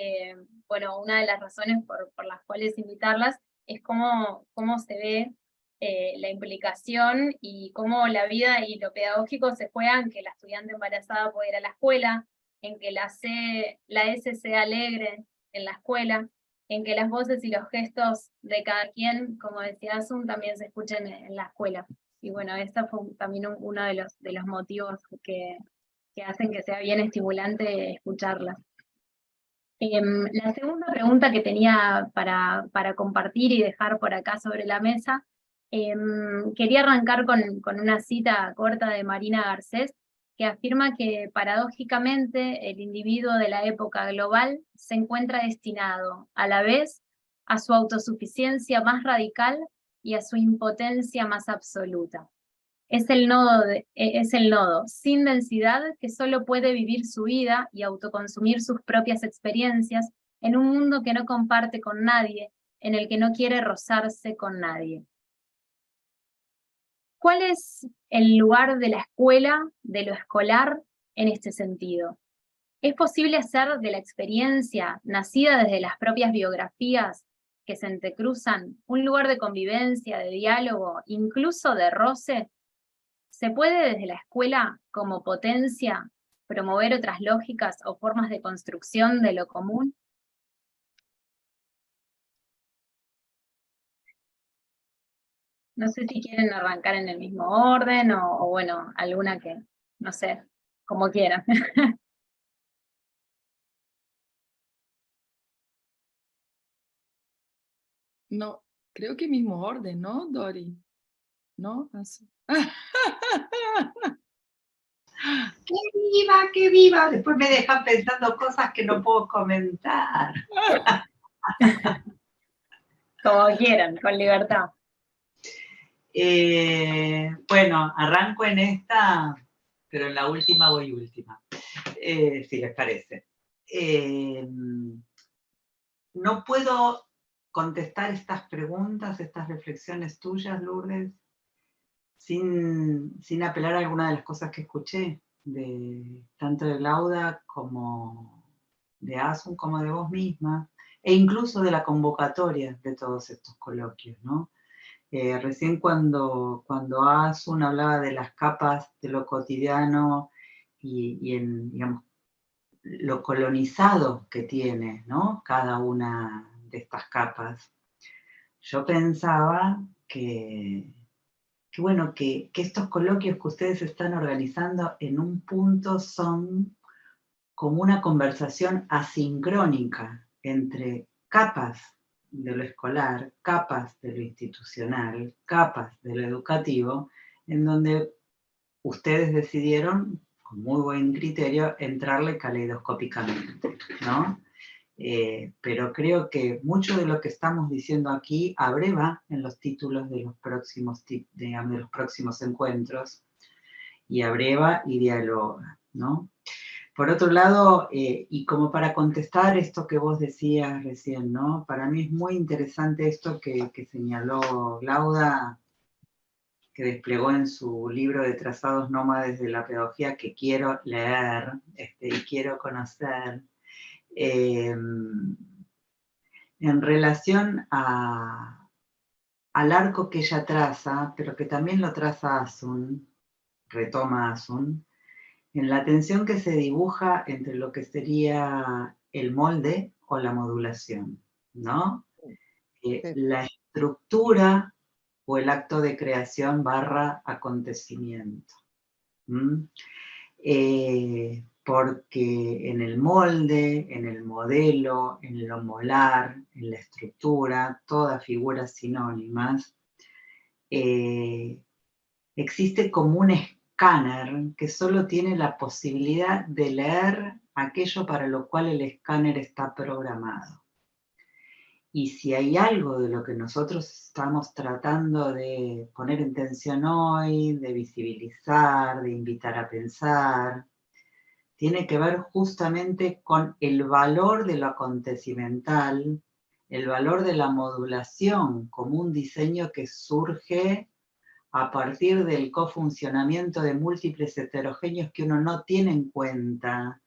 bueno, una de las razones por las cuales invitarlas es cómo se ve la implicación y cómo la vida y lo pedagógico se juegan, que la estudiante embarazada puede ir a la escuela, en que la S sea alegre en la escuela, en que las voces y los gestos de cada quien, como decía Asun, también se escuchen en la escuela. Y bueno, este fue también uno de los motivos que hacen que sea bien estimulante escucharlas. La segunda pregunta que tenía para compartir y dejar por acá sobre la mesa, quería arrancar con una cita corta de Marina Garcés, que afirma que paradójicamente el individuo de la época global se encuentra destinado a la vez a su autosuficiencia más radical y a su impotencia más absoluta. Es el nodo sin densidad que solo puede vivir su vida y autoconsumir sus propias experiencias en un mundo que no comparte con nadie, en el que no quiere rozarse con nadie. ¿Cuál es el lugar de la escuela, de lo escolar, en este sentido? ¿Es posible hacer de la experiencia, nacida desde las propias biografías que se entrecruzan, un lugar de convivencia, de diálogo, incluso de roce? ¿Se puede desde la escuela, como potencia, promover otras lógicas o formas de construcción de lo común? No sé si quieren arrancar en el mismo orden o bueno, alguna que, no sé, como quieran. No, creo que mismo orden, ¿no, Dori? ¿No? Así. ¡Qué viva, qué viva! Después me dejan pensando cosas que no puedo comentar. Como quieran, con libertad. Bueno, arranco en esta, pero en la última voy última, si les parece. No puedo contestar estas preguntas, estas reflexiones tuyas, Lourdes, sin apelar a alguna de las cosas que escuché, tanto de Lauda como de Asun, como de vos misma, e incluso de la convocatoria de todos estos coloquios, ¿no? Recién cuando Asun hablaba de las capas de lo cotidiano y en, digamos, lo colonizado que tiene, ¿no? Cada una de estas capas, yo pensaba bueno, que estos coloquios que ustedes están organizando en un punto son como una conversación asincrónica entre capas de lo escolar, capas de lo institucional, capas de lo educativo, en donde ustedes decidieron, con muy buen criterio, entrarle caleidoscópicamente, ¿no? Pero creo que mucho de lo que estamos diciendo aquí abreva en los títulos de los próximos encuentros, y abreva y dialoga, ¿no? Por otro lado, y como para contestar esto que vos decías recién, ¿no? Para mí es muy interesante esto que señaló Lauda, que desplegó en su libro de Trazados Nómades de la Pedagogía, que quiero leer y quiero conocer, en relación al arco que ella traza, pero que también lo traza Asun, retoma Asun, en la tensión que se dibuja entre lo que sería el molde o la modulación, ¿no? Sí. La estructura o el acto de creación / acontecimiento. Porque en el molde, en el modelo, en lo molar, en la estructura, todas figuras sinónimas, existe como un escáner que solo tiene la posibilidad de leer aquello para lo cual el escáner está programado. Y si hay algo de lo que nosotros estamos tratando de poner en tensión hoy, de visibilizar, de invitar a pensar, tiene que ver justamente con el valor de lo acontecimental, el valor de la modulación como un diseño que surge a partir del cofuncionamiento de múltiples heterogéneos que uno no tiene en cuenta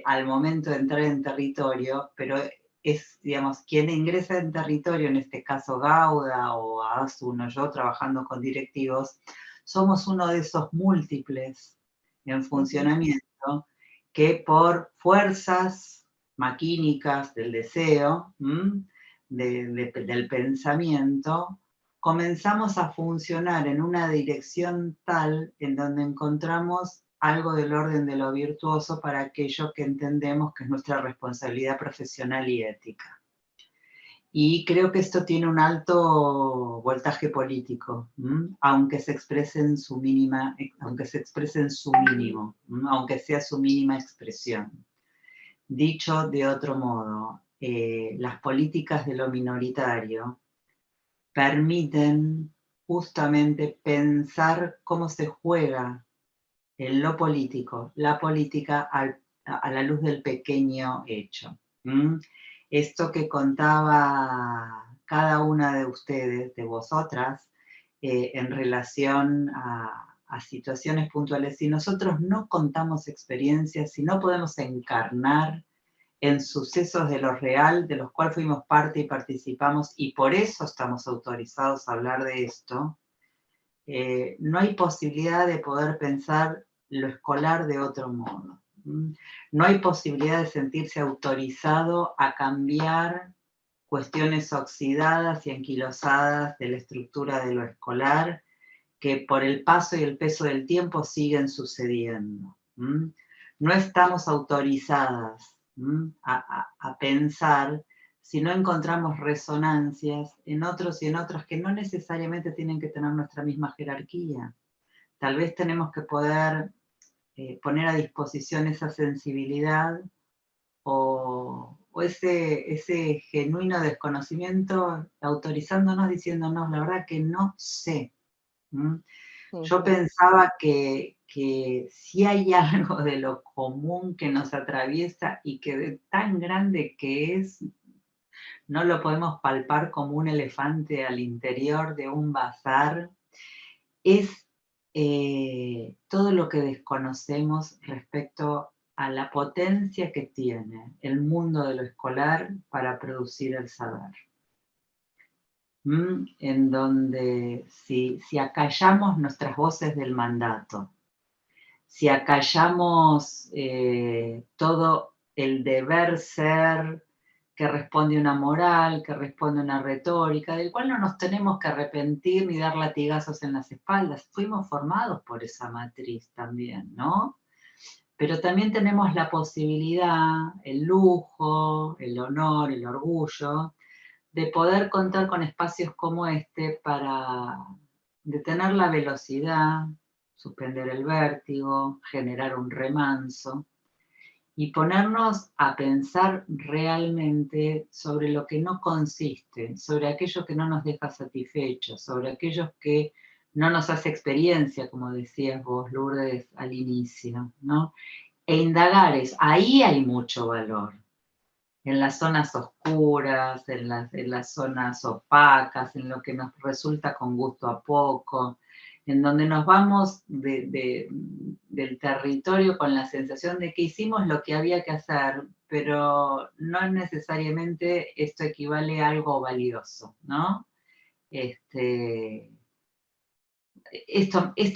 al momento de entrar en territorio, pero es, digamos, quien ingresa en territorio, en este caso Gauda o Asun o yo trabajando con directivos, somos uno de esos múltiples en funcionamiento que por fuerzas maquínicas del deseo, del pensamiento, comenzamos a funcionar en una dirección tal en donde encontramos algo del orden de lo virtuoso para aquello que entendemos que es nuestra responsabilidad profesional y ética. Y creo que esto tiene un alto voltaje político, aunque se exprese en su mínima, aunque se exprese en su mínimo, aunque sea su mínima expresión. Dicho de otro modo, las políticas de lo minoritario permiten justamente pensar cómo se juega en lo político, la política a la luz del pequeño hecho. Esto que contaba cada una de ustedes, de vosotras, en relación a situaciones puntuales, si nosotros no contamos experiencias, si no podemos encarnar en sucesos de lo real, de los cuales fuimos parte y participamos, y por eso estamos autorizados a hablar de esto, no hay posibilidad de poder pensar lo escolar de otro modo. No hay posibilidad de sentirse autorizado a cambiar cuestiones oxidadas y anquilosadas de la estructura de lo escolar que por el paso y el peso del tiempo siguen sucediendo. No estamos autorizadas a pensar si no encontramos resonancias en otros y en otras que no necesariamente tienen que tener nuestra misma jerarquía. Tal vez tenemos que poder poner a disposición esa sensibilidad o ese genuino desconocimiento, autorizándonos, diciéndonos, la verdad que no sé. Yo pensaba que si hay algo de lo común que nos atraviesa y que de tan grande que es, no lo podemos palpar como un elefante al interior de un bazar, es todo lo que desconocemos respecto a la potencia que tiene el mundo de lo escolar para producir el saber. En donde si acallamos nuestras voces del mandato, si acallamos todo el deber ser que responde a una moral, que responde a una retórica, del cual no nos tenemos que arrepentir ni dar latigazos en las espaldas. Fuimos formados por esa matriz también, ¿no? Pero también tenemos la posibilidad, el lujo, el honor, el orgullo, de poder contar con espacios como este para detener la velocidad, suspender el vértigo, generar un remanso y ponernos a pensar realmente sobre lo que no consiste, sobre aquello que no nos deja satisfechos, sobre aquellos que no nos hace experiencia, como decías vos, Lourdes, al inicio, ¿no? E indagar es, ahí hay mucho valor. En las zonas oscuras, en las zonas opacas, en lo que nos resulta con gusto a poco, en donde nos vamos del territorio con la sensación de que hicimos lo que había que hacer, pero no necesariamente esto equivale a algo valioso, ¿no? Esto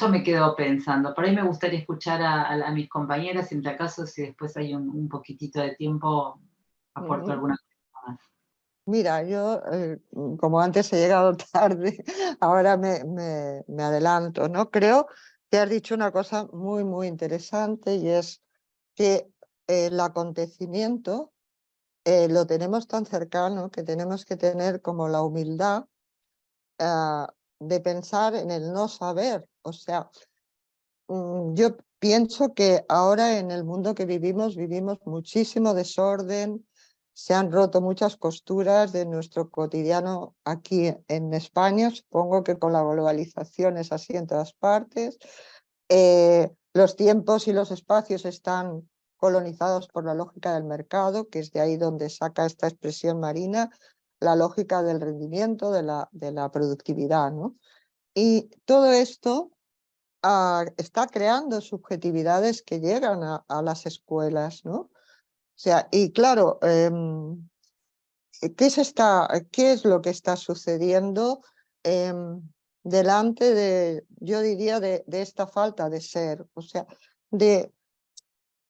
me quedó pensando. Por ahí me gustaría escuchar a mis compañeras, entre acaso, si después hay un poquitito de tiempo, aporto alguna cosa más. Mira, yo como antes he llegado tarde, ahora me adelanto, ¿no? Creo que has dicho una cosa muy, muy interesante y es que el acontecimiento lo tenemos tan cercano que tenemos que tener como la humildad de pensar en el no saber. O sea, yo pienso que ahora en el mundo que vivimos muchísimo desorden, se han roto muchas costuras de nuestro cotidiano aquí en España, supongo que con la globalización es así en todas partes. Los tiempos y los espacios están colonizados por la lógica del mercado, que es de ahí donde saca esta expresión Marina, la lógica del rendimiento, de la productividad, ¿no? Y todo esto está creando subjetividades que llegan a las escuelas, ¿no? O sea, y claro, ¿qué es lo que está sucediendo delante de, yo diría, de esta falta de ser? O sea, de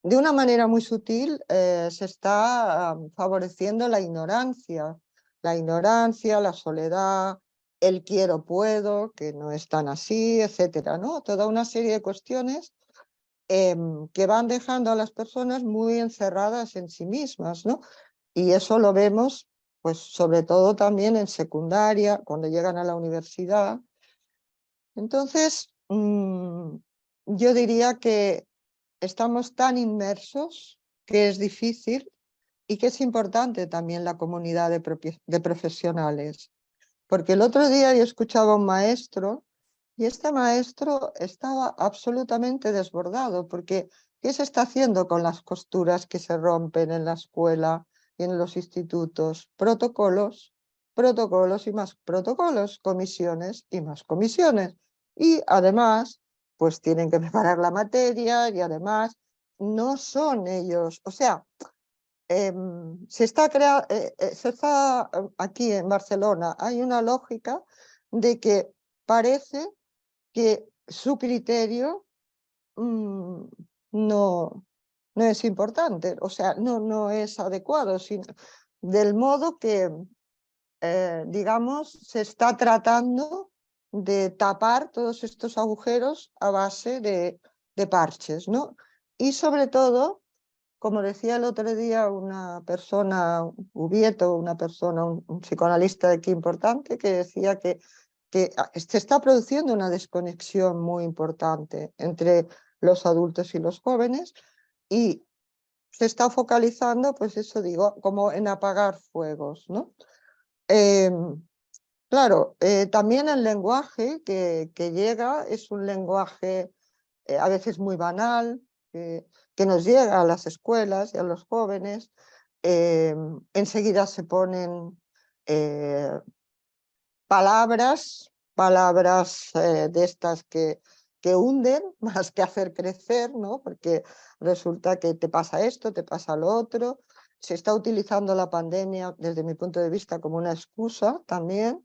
una manera muy sutil se está favoreciendo la ignorancia, la soledad, el quiero puedo, que no es tan así, etcétera, ¿no? Toda una serie de cuestiones que van dejando a las personas muy encerradas en sí mismas, ¿no? Y eso lo vemos, pues, sobre todo también en secundaria, cuando llegan a la universidad. Entonces, yo diría que estamos tan inmersos que es difícil y que es importante también la comunidad de profesionales. Porque el otro día yo escuchaba a un maestro y este maestro estaba absolutamente desbordado porque ¿qué se está haciendo con las costuras que se rompen en la escuela y en los institutos? Protocolos, protocolos y más protocolos, comisiones y más comisiones. Y además, pues tienen que preparar la materia y además no son ellos, o sea, se está aquí en Barcelona, hay una lógica de que parece que su criterio no, no es importante, o sea, no es adecuado, sino del modo que, digamos, se está tratando de tapar todos estos agujeros a base de parches, ¿no? Y sobre todo, como decía el otro día una persona, Ubieto, una persona, un psicoanalista de aquí importante, que decía que se está produciendo una desconexión muy importante entre los adultos y los jóvenes y se está focalizando, pues eso digo, como en apagar fuegos, ¿no? Claro, también el lenguaje que llega es un lenguaje a veces muy banal, que nos llega a las escuelas y a los jóvenes. Enseguida se ponen palabras de estas que hunden más que hacer crecer, ¿no? Porque resulta que te pasa esto, te pasa lo otro. Se está utilizando la pandemia, desde mi punto de vista, como una excusa también.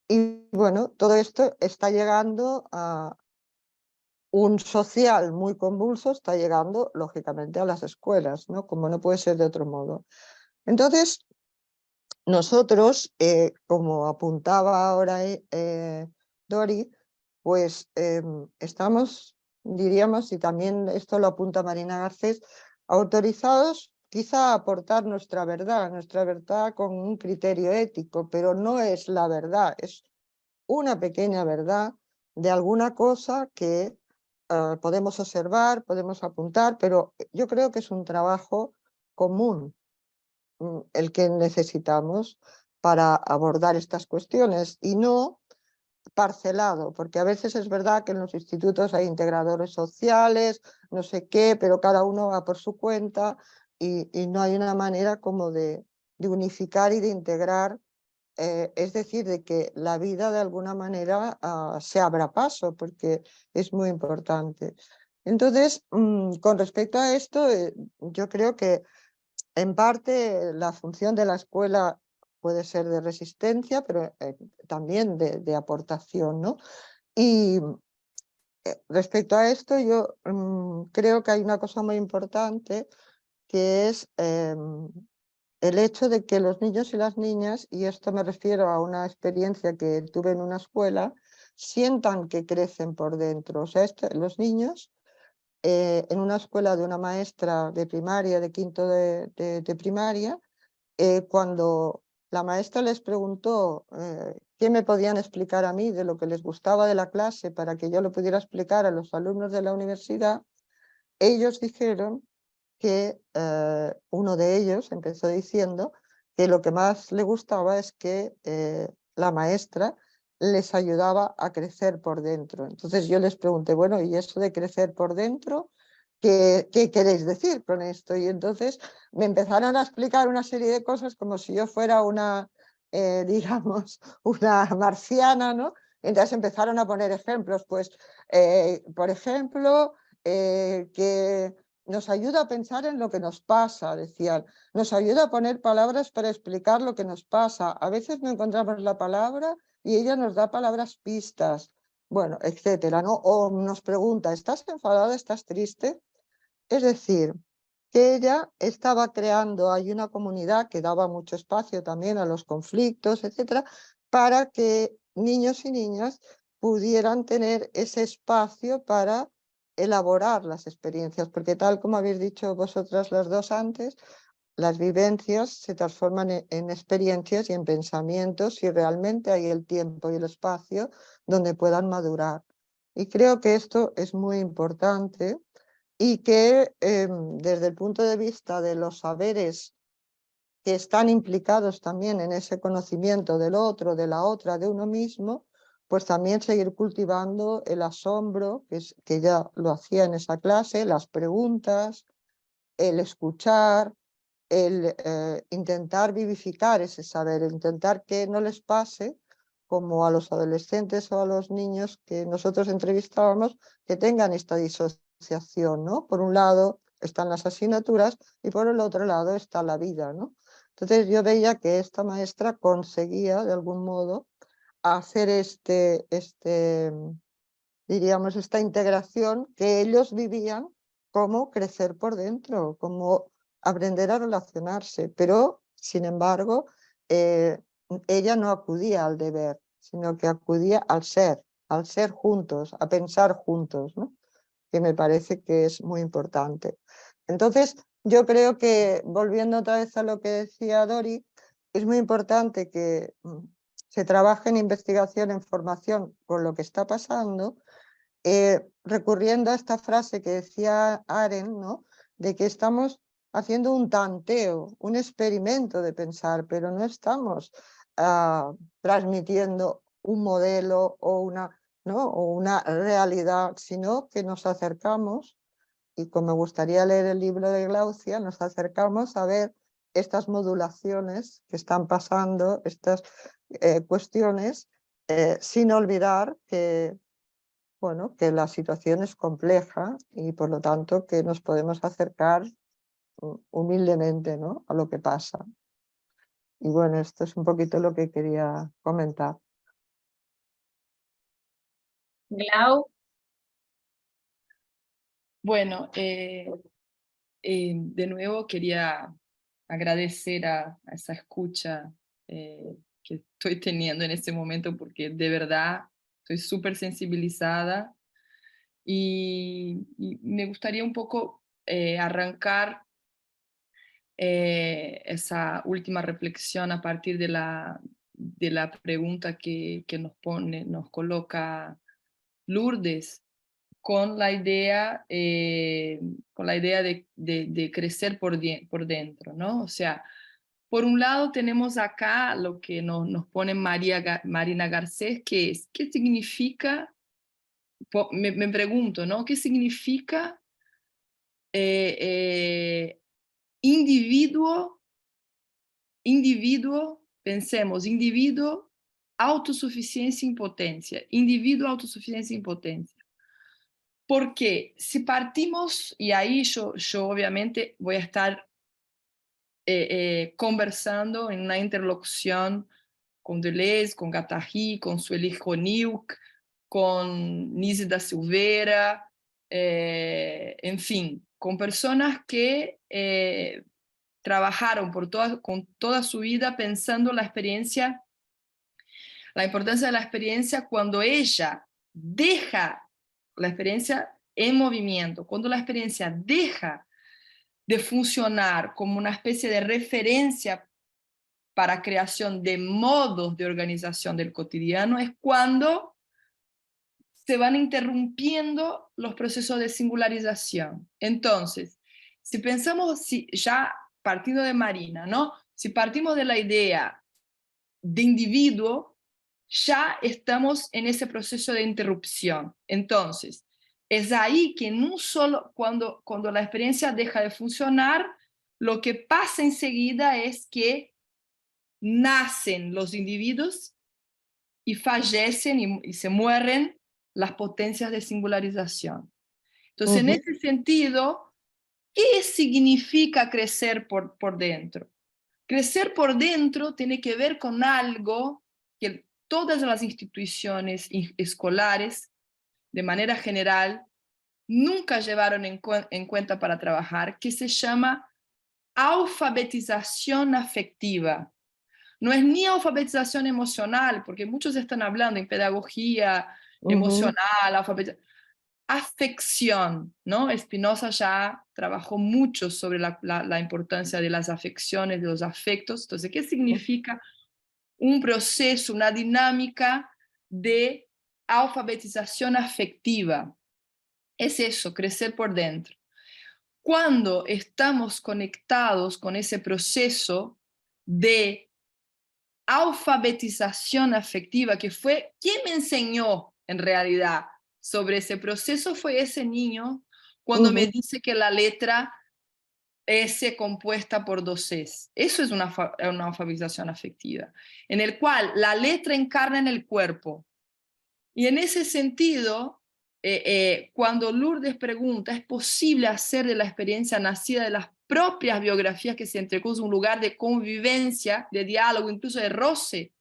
Y bueno, todo esto está llegando a un social muy convulso, está llegando lógicamente a las escuelas, ¿no? Como no puede ser de otro modo. Entonces, nosotros, como apuntaba ahora Dori, pues estamos, diríamos, y también esto lo apunta Marina Garcés, autorizados quizá a aportar nuestra verdad con un criterio ético, pero no es la verdad, es una pequeña verdad de alguna cosa que podemos observar, podemos apuntar, pero yo creo que es un trabajo común el que necesitamos para abordar estas cuestiones y no parcelado, porque a veces es verdad que en los institutos hay integradores sociales, no sé qué, pero cada uno va por su cuenta y no hay una manera como de unificar y de integrar, es decir, de que la vida de alguna manera se abra paso, porque es muy importante. Entonces, con respecto a esto, yo creo que en parte la función de la escuela puede ser de resistencia, pero también de aportación, ¿no? Y respecto a esto, yo creo que hay una cosa muy importante que es el hecho de que los niños y las niñas, y esto me refiero a una experiencia que tuve en una escuela, sientan que crecen por dentro. O sea, los niños en una escuela de una maestra de primaria, de quinto de primaria, cuando la maestra les preguntó qué me podían explicar a mí de lo que les gustaba de la clase para que yo lo pudiera explicar a los alumnos de la universidad, ellos dijeron que uno de ellos empezó diciendo que lo que más le gustaba es que la maestra les ayudaba a crecer por dentro. Entonces yo les pregunté, bueno, ¿y eso de crecer por dentro? ¿Qué queréis decir con esto? Y entonces me empezaron a explicar una serie de cosas como si yo fuera una, digamos, una marciana, ¿no? Entonces empezaron a poner ejemplos, pues, por ejemplo, que nos ayuda a pensar en lo que nos pasa, decían, nos ayuda a poner palabras para explicar lo que nos pasa. A veces no encontramos la palabra y ella nos da palabras pistas, bueno, etcétera, ¿no? O nos pregunta, ¿estás enfadada? ¿Estás triste? Es decir, que ella estaba creando, hay una comunidad que daba mucho espacio también a los conflictos, etcétera, para que niños y niñas pudieran tener ese espacio para elaborar las experiencias, porque tal como habéis dicho vosotras las dos antes, las vivencias se transforman en experiencias y en pensamientos y realmente hay el tiempo y el espacio donde puedan madurar. Y creo que esto es muy importante y que desde el punto de vista de los saberes que están implicados también en ese conocimiento del otro, de la otra, de uno mismo, pues también seguir cultivando el asombro, que ya lo hacía en esa clase, las preguntas, el escuchar, el intentar vivificar ese saber, intentar que no les pase como a los adolescentes o a los niños que nosotros entrevistábamos, que tengan esta disociación, ¿no? Por un lado están las asignaturas y por el otro lado está la vida, ¿no? Entonces yo veía que esta maestra conseguía de algún modo hacer diríamos, esta integración que ellos vivían como crecer por dentro, como aprender a relacionarse, pero sin embargo ella no acudía al deber, sino que acudía al ser juntos, a pensar juntos, ¿no? Que me parece que es muy importante. Entonces, yo creo que, volviendo otra vez a lo que decía Dori, es muy importante que se trabaje en investigación, en formación con lo que está pasando, recurriendo a esta frase que decía Arendt, ¿no? De que estamos haciendo un tanteo, un experimento de pensar, pero no estamos transmitiendo un modelo o una realidad, sino que nos acercamos, y como me gustaría leer el libro de Glaucia, nos acercamos a ver estas modulaciones que están pasando, estas cuestiones, sin olvidar que, bueno, que la situación es compleja y por lo tanto que nos podemos acercar humildemente, ¿no? A lo que pasa. Y bueno, esto es un poquito lo que quería comentar. Glau, Bueno, de nuevo quería agradecer a esa escucha que estoy teniendo en este momento porque de verdad estoy súper sensibilizada y me gustaría un poco arrancar esa última reflexión a partir de la pregunta que nos coloca Lourdes con la idea de crecer por dentro, ¿no? O sea, por un lado tenemos acá lo que nos pone Marina Garcés, que es, ¿qué significa? Me pregunto, ¿no? ¿Qué significa eh, eh, individuo, pensemos, individuo, autosuficiencia e impotencia, individuo, autosuficiencia e impotencia? Porque si partimos, y ahí yo obviamente voy a estar conversando en una interlocución con Deleuze, con Guattari, con Sueli Roniuk, con Nise da Silveira, en fin, con personas que trabajaron con toda su vida pensando la experiencia, la importancia de la experiencia cuando ella deja la experiencia en movimiento, cuando la experiencia deja de funcionar como una especie de referencia para creación de modos de organización del cotidiano, es cuando se van interrumpiendo los procesos de singularización. Entonces, si pensamos, ya partiendo de Marina, ¿no? Si partimos de la idea de individuo, ya estamos en ese proceso de interrupción. Entonces, es ahí que no solo cuando la experiencia deja de funcionar, lo que pasa enseguida es que nacen los individuos y fallecen y se mueren las potencias de singularización. Entonces, en ese sentido, ¿qué significa crecer por dentro? Crecer por dentro tiene que ver con algo que todas las instituciones escolares, de manera general, nunca llevaron en cuenta para trabajar, que se llama alfabetización afectiva. No es ni alfabetización emocional, porque muchos están hablando en pedagogía emocional, afección, ¿no? Spinoza ya trabajó mucho sobre la importancia de las afecciones, de los afectos. Entonces, ¿qué significa un proceso, una dinámica de alfabetización afectiva? Es eso, crecer por dentro. Cuando estamos conectados con ese proceso de alfabetización afectiva, que fue quien me enseñó en realidad sobre ese proceso, fue ese niño cuando me dice que la letra S compuesta por dos Es. Eso es una alfabetización afectiva, en el cual la letra encarna en el cuerpo. Y en ese sentido, cuando Lourdes pregunta, ¿es posible hacer de la experiencia nacida de las propias biografías que se entrecruzan un lugar de convivencia, de diálogo, incluso de roce?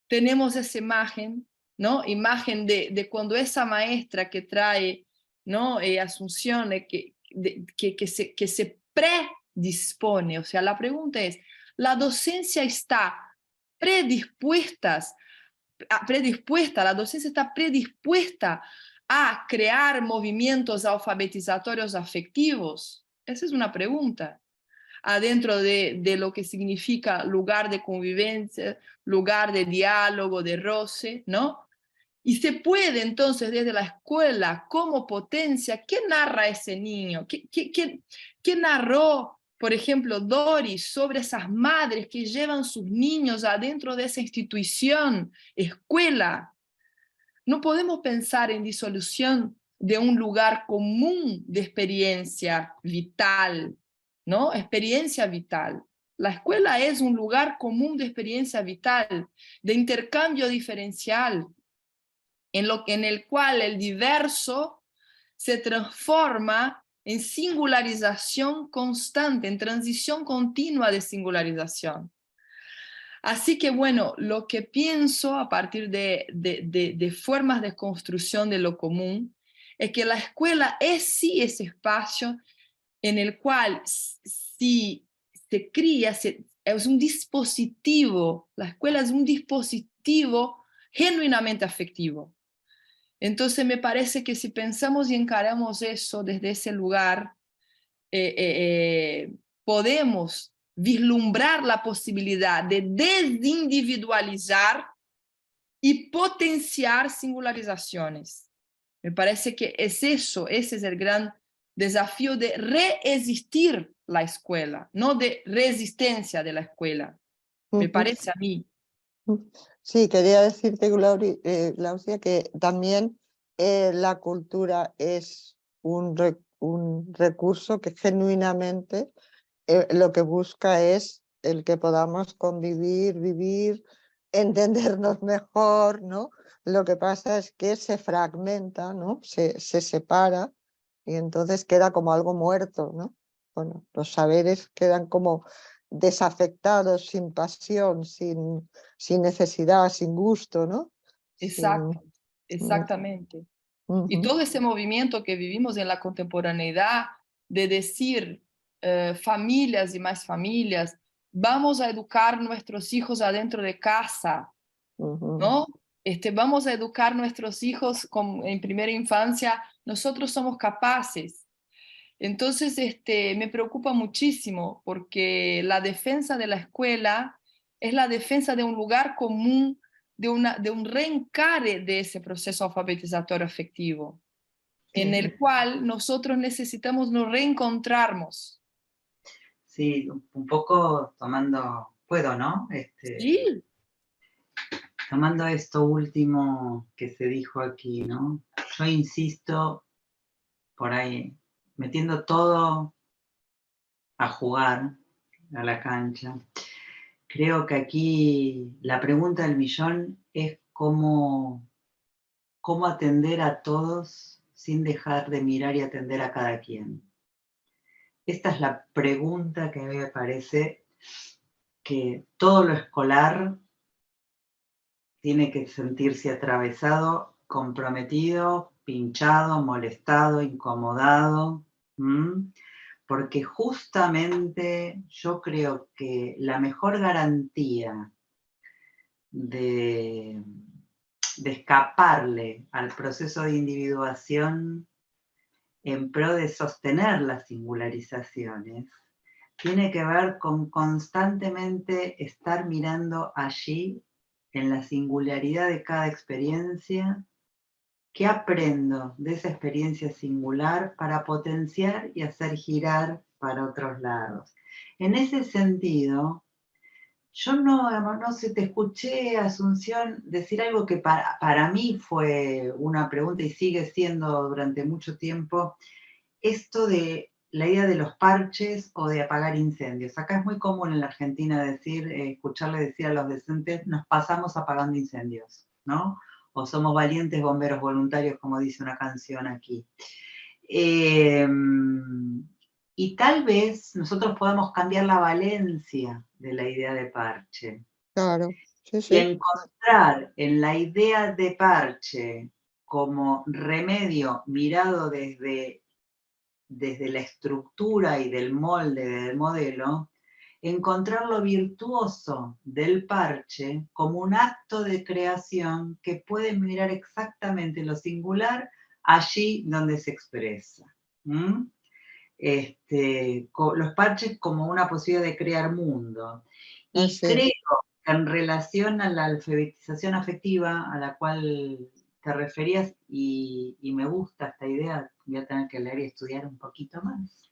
Tenemos esa imagen, ¿no? Imagen de cuando esa maestra que trae, ¿no? Asunción, que se predispone. O sea, la pregunta es, ¿la docencia está predispuesta, la docencia está predispuesta a crear movimientos alfabetizatorios afectivos? Esa es una pregunta. Adentro de lo que significa lugar de convivencia, lugar de diálogo, de roce, ¿no? Y se puede entonces desde la escuela como potencia, ¿qué narra ese niño? ¿Qué narró, por ejemplo, Doris sobre esas madres que llevan sus niños adentro de esa institución, escuela? No podemos pensar en disolución de un lugar común de experiencia vital, ¿no? Experiencia vital. La escuela es un lugar común de experiencia vital, de intercambio diferencial, en el cual el diverso se transforma en singularización constante, en transición continua de singularización. Así que bueno, lo que pienso a partir de formas de construcción de lo común es que la escuela es sí ese espacio en el cual si se cría, es un dispositivo, la escuela es un dispositivo genuinamente afectivo. Entonces me parece que si pensamos y encaramos eso desde ese lugar, podemos vislumbrar la posibilidad de desindividualizar y potenciar singularizaciones. Me parece que es eso, ese es el gran desafío de reexistir la escuela, no de resistencia de la escuela. Me parece a mí. Sí, quería decirte, Glaucia, que también la cultura es un recurso que genuinamente lo que busca es el que podamos convivir, vivir, entendernos mejor, ¿no? Lo que pasa es que se fragmenta, ¿no? Se separa y entonces queda como algo muerto, ¿no? Bueno, los saberes quedan como desafectados, sin pasión, sin necesidad, sin gusto, ¿no? Exacto, exactamente. Y todo ese movimiento que vivimos en la contemporaneidad de decir familias y más familias, vamos a educar nuestros hijos adentro de casa, ¿no? Vamos a educar nuestros hijos en primera infancia, nosotros somos capaces. Entonces, me preocupa muchísimo porque la defensa de la escuela es la defensa de un lugar común, de un reencare de ese proceso alfabetizatorio afectivo, en el cual nosotros necesitamos nos reencontrarnos. Sí, un poco tomando, puedo, ¿no? Sí. Tomando esto último que se dijo aquí, ¿no? Yo insisto, por ahí, metiendo todo a jugar a la cancha. Creo que aquí la pregunta del millón es cómo atender a todos sin dejar de mirar y atender a cada quien. Esta es la pregunta que a mí me parece que todo lo escolar tiene que sentirse atravesado, comprometido, pinchado, molestado, incomodado, porque justamente yo creo que la mejor garantía de de escaparle al proceso de individuación en pro de sostener las singularizaciones, tiene que ver con constantemente estar mirando allí, en la singularidad de cada experiencia, qué aprendo de esa experiencia singular para potenciar y hacer girar para otros lados. En ese sentido, yo no sé, te escuché, Asunción, decir algo que para mí fue una pregunta y sigue siendo durante mucho tiempo, esto de la idea de los parches o de apagar incendios. Acá es muy común en la Argentina decir, escucharle decir a los docentes, nos pasamos apagando incendios, ¿no? O somos valientes bomberos voluntarios, como dice una canción aquí. Y tal vez nosotros podamos cambiar la valencia de la idea de parche. Claro, sí, Y sí. encontrar en la idea de parche como remedio mirado desde la estructura y del molde del modelo, encontrar lo virtuoso del parche como un acto de creación que puede mirar exactamente lo singular allí donde se expresa. Los parches como una posibilidad de crear mundo. Y Así creo es. que en relación a la alfabetización afectiva a la cual te referías, y me gusta esta idea, voy a tener que leer y estudiar un poquito más.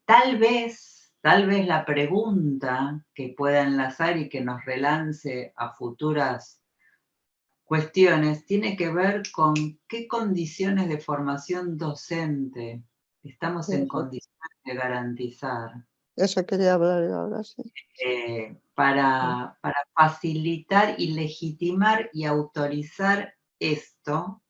Tal vez la pregunta que pueda enlazar y que nos relance a futuras cuestiones tiene que ver con qué condiciones de formación docente estamos en condiciones de garantizar Eso quería hablar yo ahora, sí. para facilitar y legitimar y autorizar esto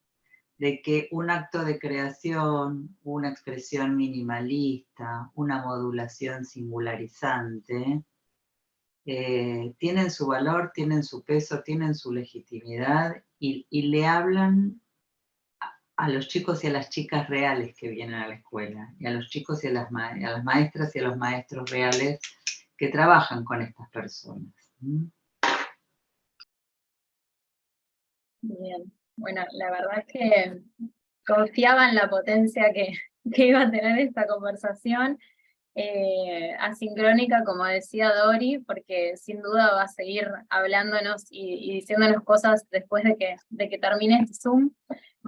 de que un acto de creación, una expresión minimalista, una modulación singularizante, tienen su valor, tienen su peso, tienen su legitimidad y le hablan a los chicos y a las chicas reales que vienen a la escuela, y a los chicos y a las maestras y a los maestros reales que trabajan con estas personas. Bien, bueno, la verdad es que confiaba en la potencia que iba a tener esta conversación, asincrónica, como decía Dori, porque sin duda va a seguir hablándonos y diciéndonos cosas después de que termine este Zoom,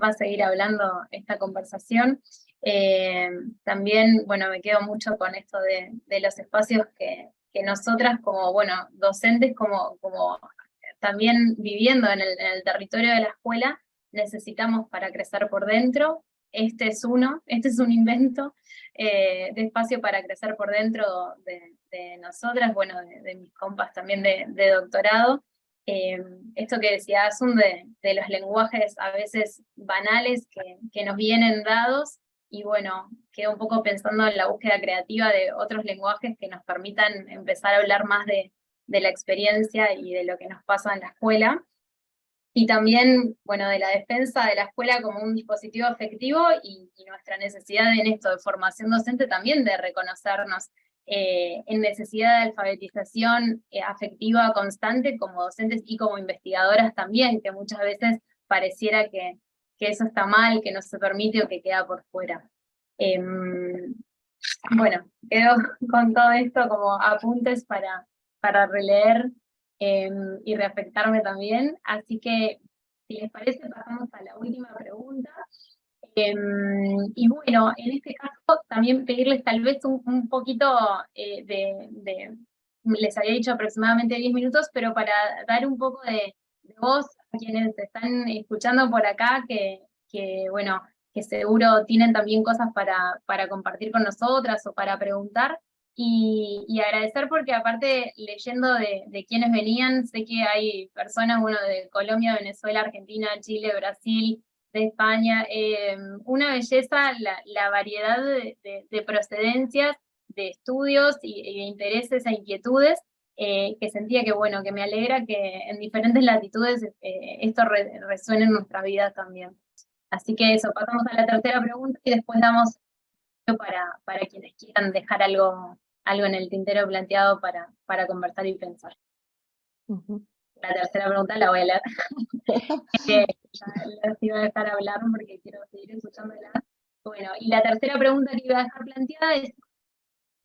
va a seguir hablando esta conversación. También, bueno, me quedo mucho con esto de los espacios que nosotras como, bueno, docentes, como también viviendo en el territorio de la escuela, necesitamos para crecer por dentro. Este es un invento de espacio para crecer por dentro de nosotras, bueno, de mis compas también de doctorado. Esto que decía Asun de los lenguajes a veces banales que nos vienen dados, y bueno, quedo un poco pensando en la búsqueda creativa de otros lenguajes que nos permitan empezar a hablar más de la experiencia y de lo que nos pasa en la escuela. Y también, bueno, de la defensa de la escuela como un dispositivo afectivo y nuestra necesidad en esto de formación docente también de reconocernos en necesidad de alfabetización afectiva constante como docentes y como investigadoras también, que muchas veces pareciera que eso está mal, que no se permite o que queda por fuera. Bueno, quedo con todo esto como apuntes para releer y reafectarme también, así que si les parece pasamos a la última pregunta. Y bueno, en este caso también pedirles tal vez un poquito les había dicho aproximadamente 10 minutos, pero para dar un poco de voz a quienes están escuchando por acá, bueno, que seguro tienen también cosas para compartir con nosotras o para preguntar. Y agradecer porque aparte leyendo de quienes venían, sé que hay personas, bueno, de Colombia, Venezuela, Argentina, Chile, Brasil, de España, una belleza la variedad de procedencias, de estudios y de intereses e inquietudes, que sentía que, bueno, que me alegra que en diferentes latitudes esto resuene en nuestras vidas también. Así que eso, pasamos a la tercera pregunta y después damos para quienes quieran dejar algo en el tintero planteado para conversar y pensar. La tercera pregunta la voy a leer. Ya las iba a dejar hablar porque quiero seguir escuchándola. Bueno, y la tercera pregunta que iba a dejar planteada es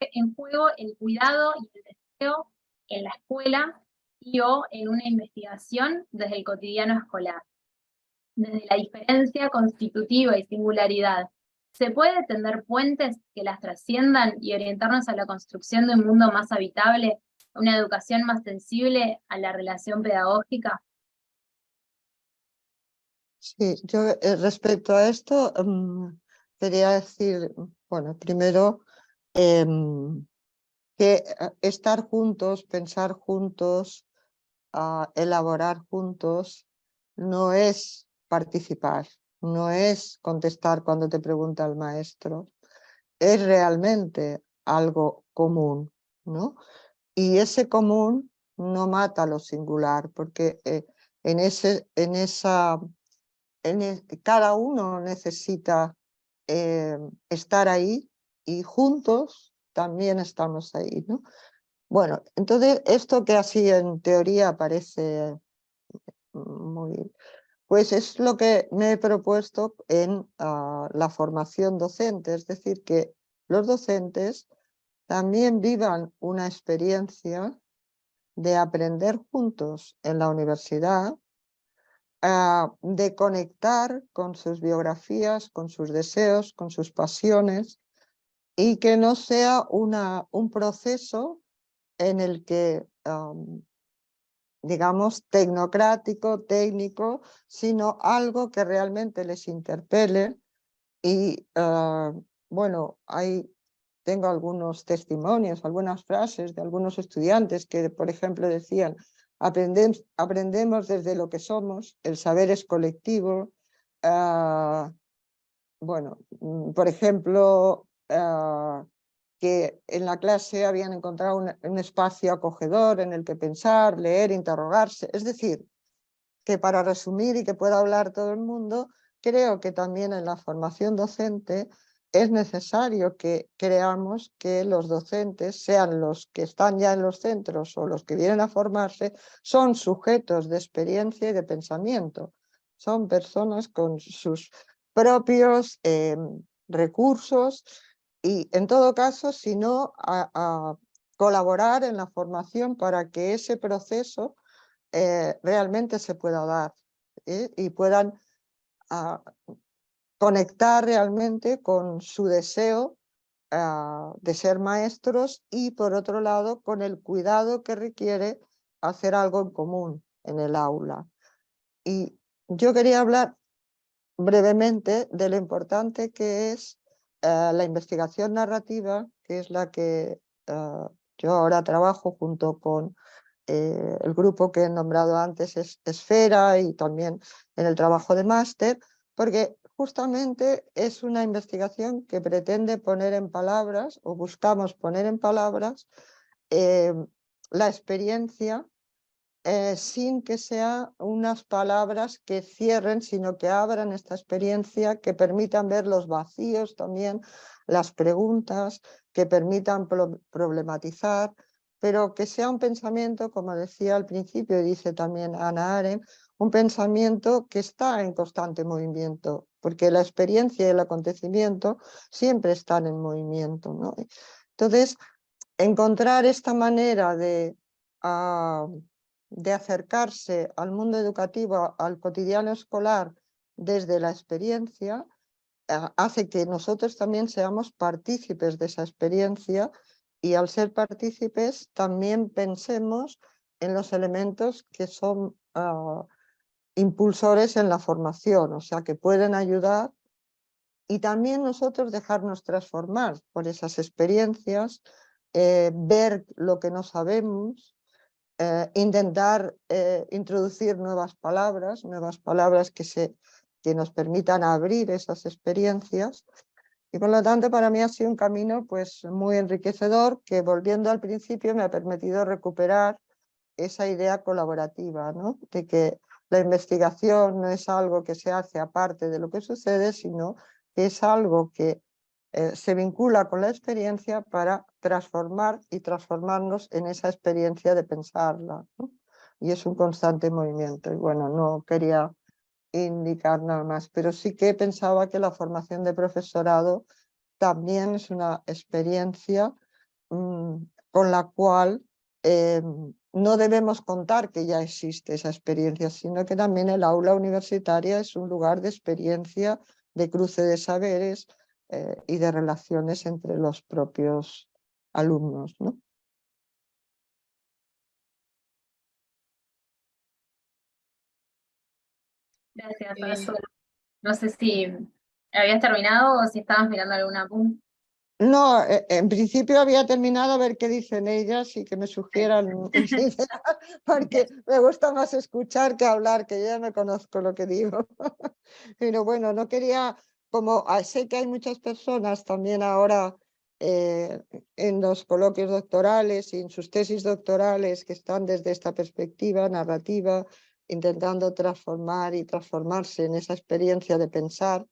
en juego el cuidado y el deseo en la escuela y o en una investigación desde el cotidiano escolar. Desde la diferencia constitutiva y singularidad, ¿se puede tender puentes que las trasciendan y orientarnos a la construcción de un mundo más habitable, una educación más sensible a la relación pedagógica? Sí, yo respecto a esto quería decir, bueno, primero que estar juntos, pensar juntos, elaborar juntos, no es participar, no es contestar cuando te pregunta el maestro, es realmente algo común, ¿no? Y ese común no mata lo singular, porque cada uno necesita estar ahí y juntos también estamos ahí, ¿no? Bueno, entonces esto que así en teoría parece muy... Pues es lo que me he propuesto en la formación docente, es decir, que los docentes también vivan una experiencia de aprender juntos en la universidad, de conectar con sus biografías, con sus deseos, con sus pasiones, y que no sea un proceso en el que, digamos, tecnocrático, técnico, sino algo que realmente les interpele. Y bueno, tengo algunos testimonios, algunas frases de algunos estudiantes que, por ejemplo, decían: aprendemos desde lo que somos, el saber es colectivo. Bueno, por ejemplo, que en la clase habían encontrado un espacio acogedor en el que pensar, leer, interrogarse. Es decir, que para resumir y que pueda hablar todo el mundo, creo que también en la formación docente es necesario que creamos que los docentes, sean los que están ya en los centros o los que vienen a formarse, son sujetos de experiencia y de pensamiento. Son personas con sus propios recursos y, en todo caso, si no, a colaborar en la formación para que ese proceso realmente se pueda dar y puedan conectar realmente con su deseo de ser maestros y, por otro lado, con el cuidado que requiere hacer algo en común en el aula. Y yo quería hablar brevemente de lo importante que es la investigación narrativa, que es la que yo ahora trabajo junto con el grupo que he nombrado antes, es Esfera, y también en el trabajo de máster, porque justamente es una investigación que pretende poner en palabras, o buscamos poner en palabras, la experiencia sin que sean unas palabras que cierren, sino que abran esta experiencia, que permitan ver los vacíos también, las preguntas, que permitan problematizar, pero que sea un pensamiento, como decía al principio y dice también Hannah Arendt, un pensamiento que está en constante movimiento, porque la experiencia y el acontecimiento siempre están en movimiento, ¿no? Entonces, encontrar esta manera de acercarse al mundo educativo, al cotidiano escolar desde la experiencia, hace que nosotros también seamos partícipes de esa experiencia, y al ser partícipes también pensemos en los elementos que son impulsores en la formación, o sea, que pueden ayudar, y también nosotros dejarnos transformar por esas experiencias, ver lo que no sabemos, intentar introducir nuevas palabras que nos permitan abrir esas experiencias. Y por lo tanto, para mí ha sido un camino pues muy enriquecedor, que, volviendo al principio, me ha permitido recuperar esa idea colaborativa, ¿no? De que la investigación no es algo que se hace aparte de lo que sucede, sino que es algo que se vincula con la experiencia para transformar y transformarnos en esa experiencia de pensarla, ¿no? y es un constante movimiento. Y bueno, no quería indicar nada más, pero sí que pensaba que la formación de profesorado también es una experiencia con la cual no debemos contar que ya existe esa experiencia, sino que también el aula universitaria es un lugar de experiencia, de cruce de saberes y de relaciones entre los propios alumnos, ¿no? Gracias, Eh, Azul. No sé si habías terminado o si estabas mirando alguna punta. No, en principio había terminado a ver qué dicen ellas y que me sugieran ideas, porque me gusta más escuchar que hablar, que yo ya me conozco lo que digo. Pero bueno, no quería, como sé que hay muchas personas también ahora en los coloquios doctorales y en sus tesis doctorales que están desde esta perspectiva narrativa, intentando transformar y transformarse en esa experiencia de pensar.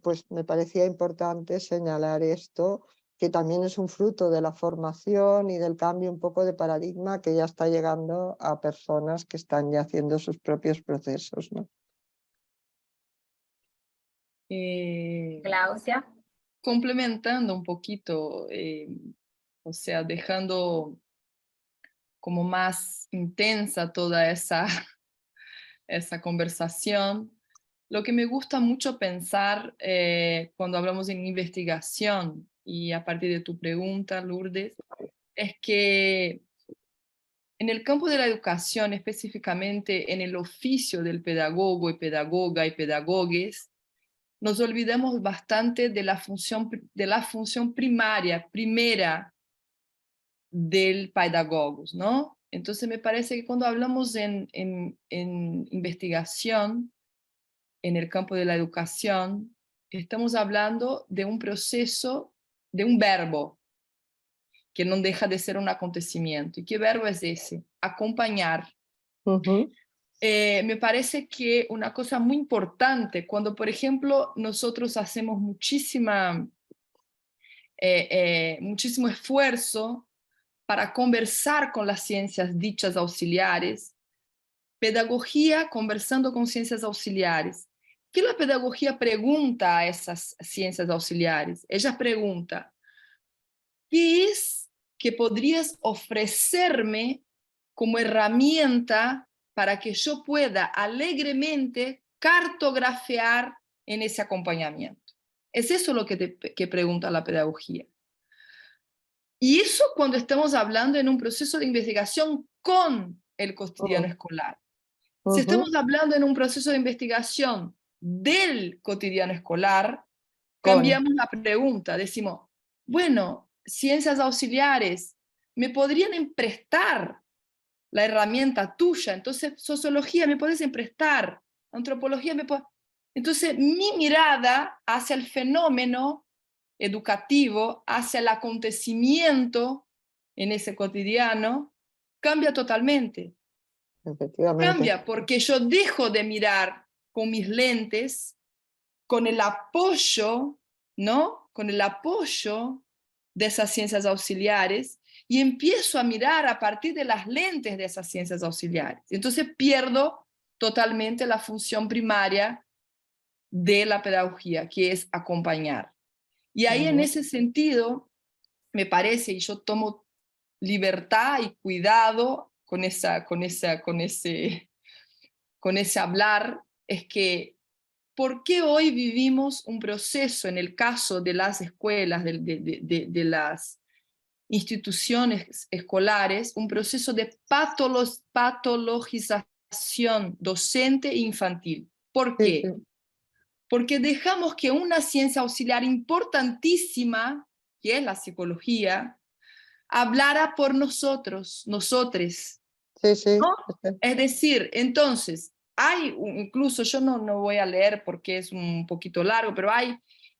Pues me parecía importante señalar esto, que también es un fruto de la formación y del cambio un poco de paradigma que ya está llegando a personas que están ya haciendo sus propios procesos, ¿no? Claudia. Complementando un poquito, o sea, dejando como más intensa toda esa conversación. Lo que me gusta mucho pensar cuando hablamos en investigación y a partir de tu pregunta, Lourdes, es que en el campo de la educación, específicamente en el oficio del pedagogo y pedagoga y pedagogues, nos olvidamos bastante de la función primaria, primera del pedagogo, ¿no? Entonces me parece que cuando hablamos en investigación, en el campo de la educación, estamos hablando de un proceso, de un verbo, que no deja de ser un acontecimiento. ¿Y qué verbo es ese? Acompañar. Ujú. Me parece que una cosa muy importante, cuando por ejemplo nosotros hacemos muchísimo esfuerzo para conversar con las ciencias dichas auxiliares, pedagogía conversando con ciencias auxiliares. ¿Qué la pedagogía pregunta a esas ciencias auxiliares? Ella pregunta, ¿qué es que podrías ofrecerme como herramienta para que yo pueda alegremente cartografiar en ese acompañamiento? Es eso lo que pregunta la pedagogía. Y eso cuando estamos hablando en un proceso de investigación con el cotidiano escolar. Si Ujú. estamos hablando en un proceso de investigación del cotidiano escolar, Con. cambiamos la pregunta, decimos, bueno, ciencias auxiliares, ¿me podrían prestar la herramienta tuya? Entonces, sociología, ¿me puedes prestar? Antropología, ¿me puedes? Entonces, mi mirada hacia el fenómeno educativo, hacia el acontecimiento en ese cotidiano, cambia totalmente. Efectivamente. Cambia porque yo dejo de mirar con mis lentes, con el apoyo, ¿no? Con el apoyo de esas ciencias auxiliares y empiezo a mirar a partir de las lentes de esas ciencias auxiliares. Entonces pierdo totalmente la función primaria de la pedagogía, que es acompañar. Y ahí en Ujú. ese sentido, me parece, y yo tomo libertad y cuidado con ese hablar, es que ¿por qué hoy vivimos un proceso en el caso de las escuelas, de las instituciones escolares, un proceso de patologización docente e infantil? ¿Por Sí, sí. qué? Porque dejamos que una ciencia auxiliar importantísima, que es la psicología, hablara por nosotros, nosotres, Sí, sí. ¿no? Es decir, entonces, incluso yo no voy a leer porque es un poquito largo, pero hay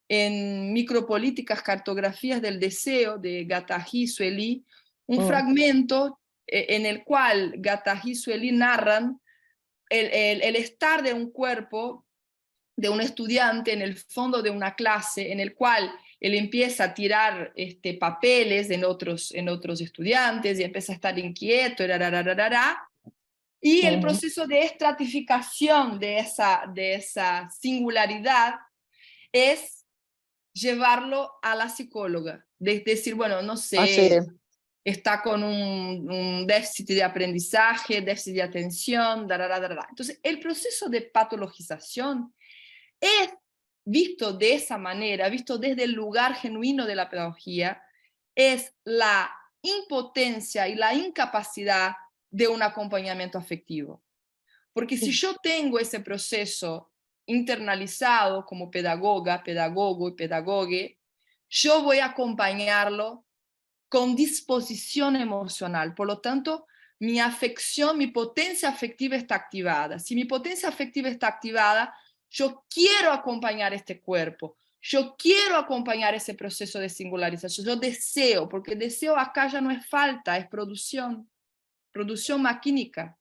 en Micropolíticas, Cartografías del Deseo de Gataji y Sueli, un Mm. fragmento en el cual Gataji y Sueli narran el estar de un cuerpo de un estudiante en el fondo de una clase en el cual él empieza a tirar papeles en otros estudiantes y empieza a estar inquieto, Y el proceso de estratificación de esa singularidad es llevarlo a la psicóloga, de decir, bueno, no Así, sé, está con un déficit de aprendizaje, déficit de atención, dará. Entonces, el proceso de patologización es visto de esa manera, visto desde el lugar genuino de la pedagogía, es la impotencia y la incapacidad de un acompañamiento afectivo. Porque si yo tengo ese proceso internalizado como pedagoga, pedagogo y pedagogue, yo voy a acompañarlo con disposición emocional. Por lo tanto, mi afección, mi potencia afectiva está activada. Si mi potencia afectiva está activada, yo quiero acompañar este cuerpo. Yo quiero acompañar ese proceso de singularización. Yo deseo, porque deseo acá ya no es falta, es producción maquínica.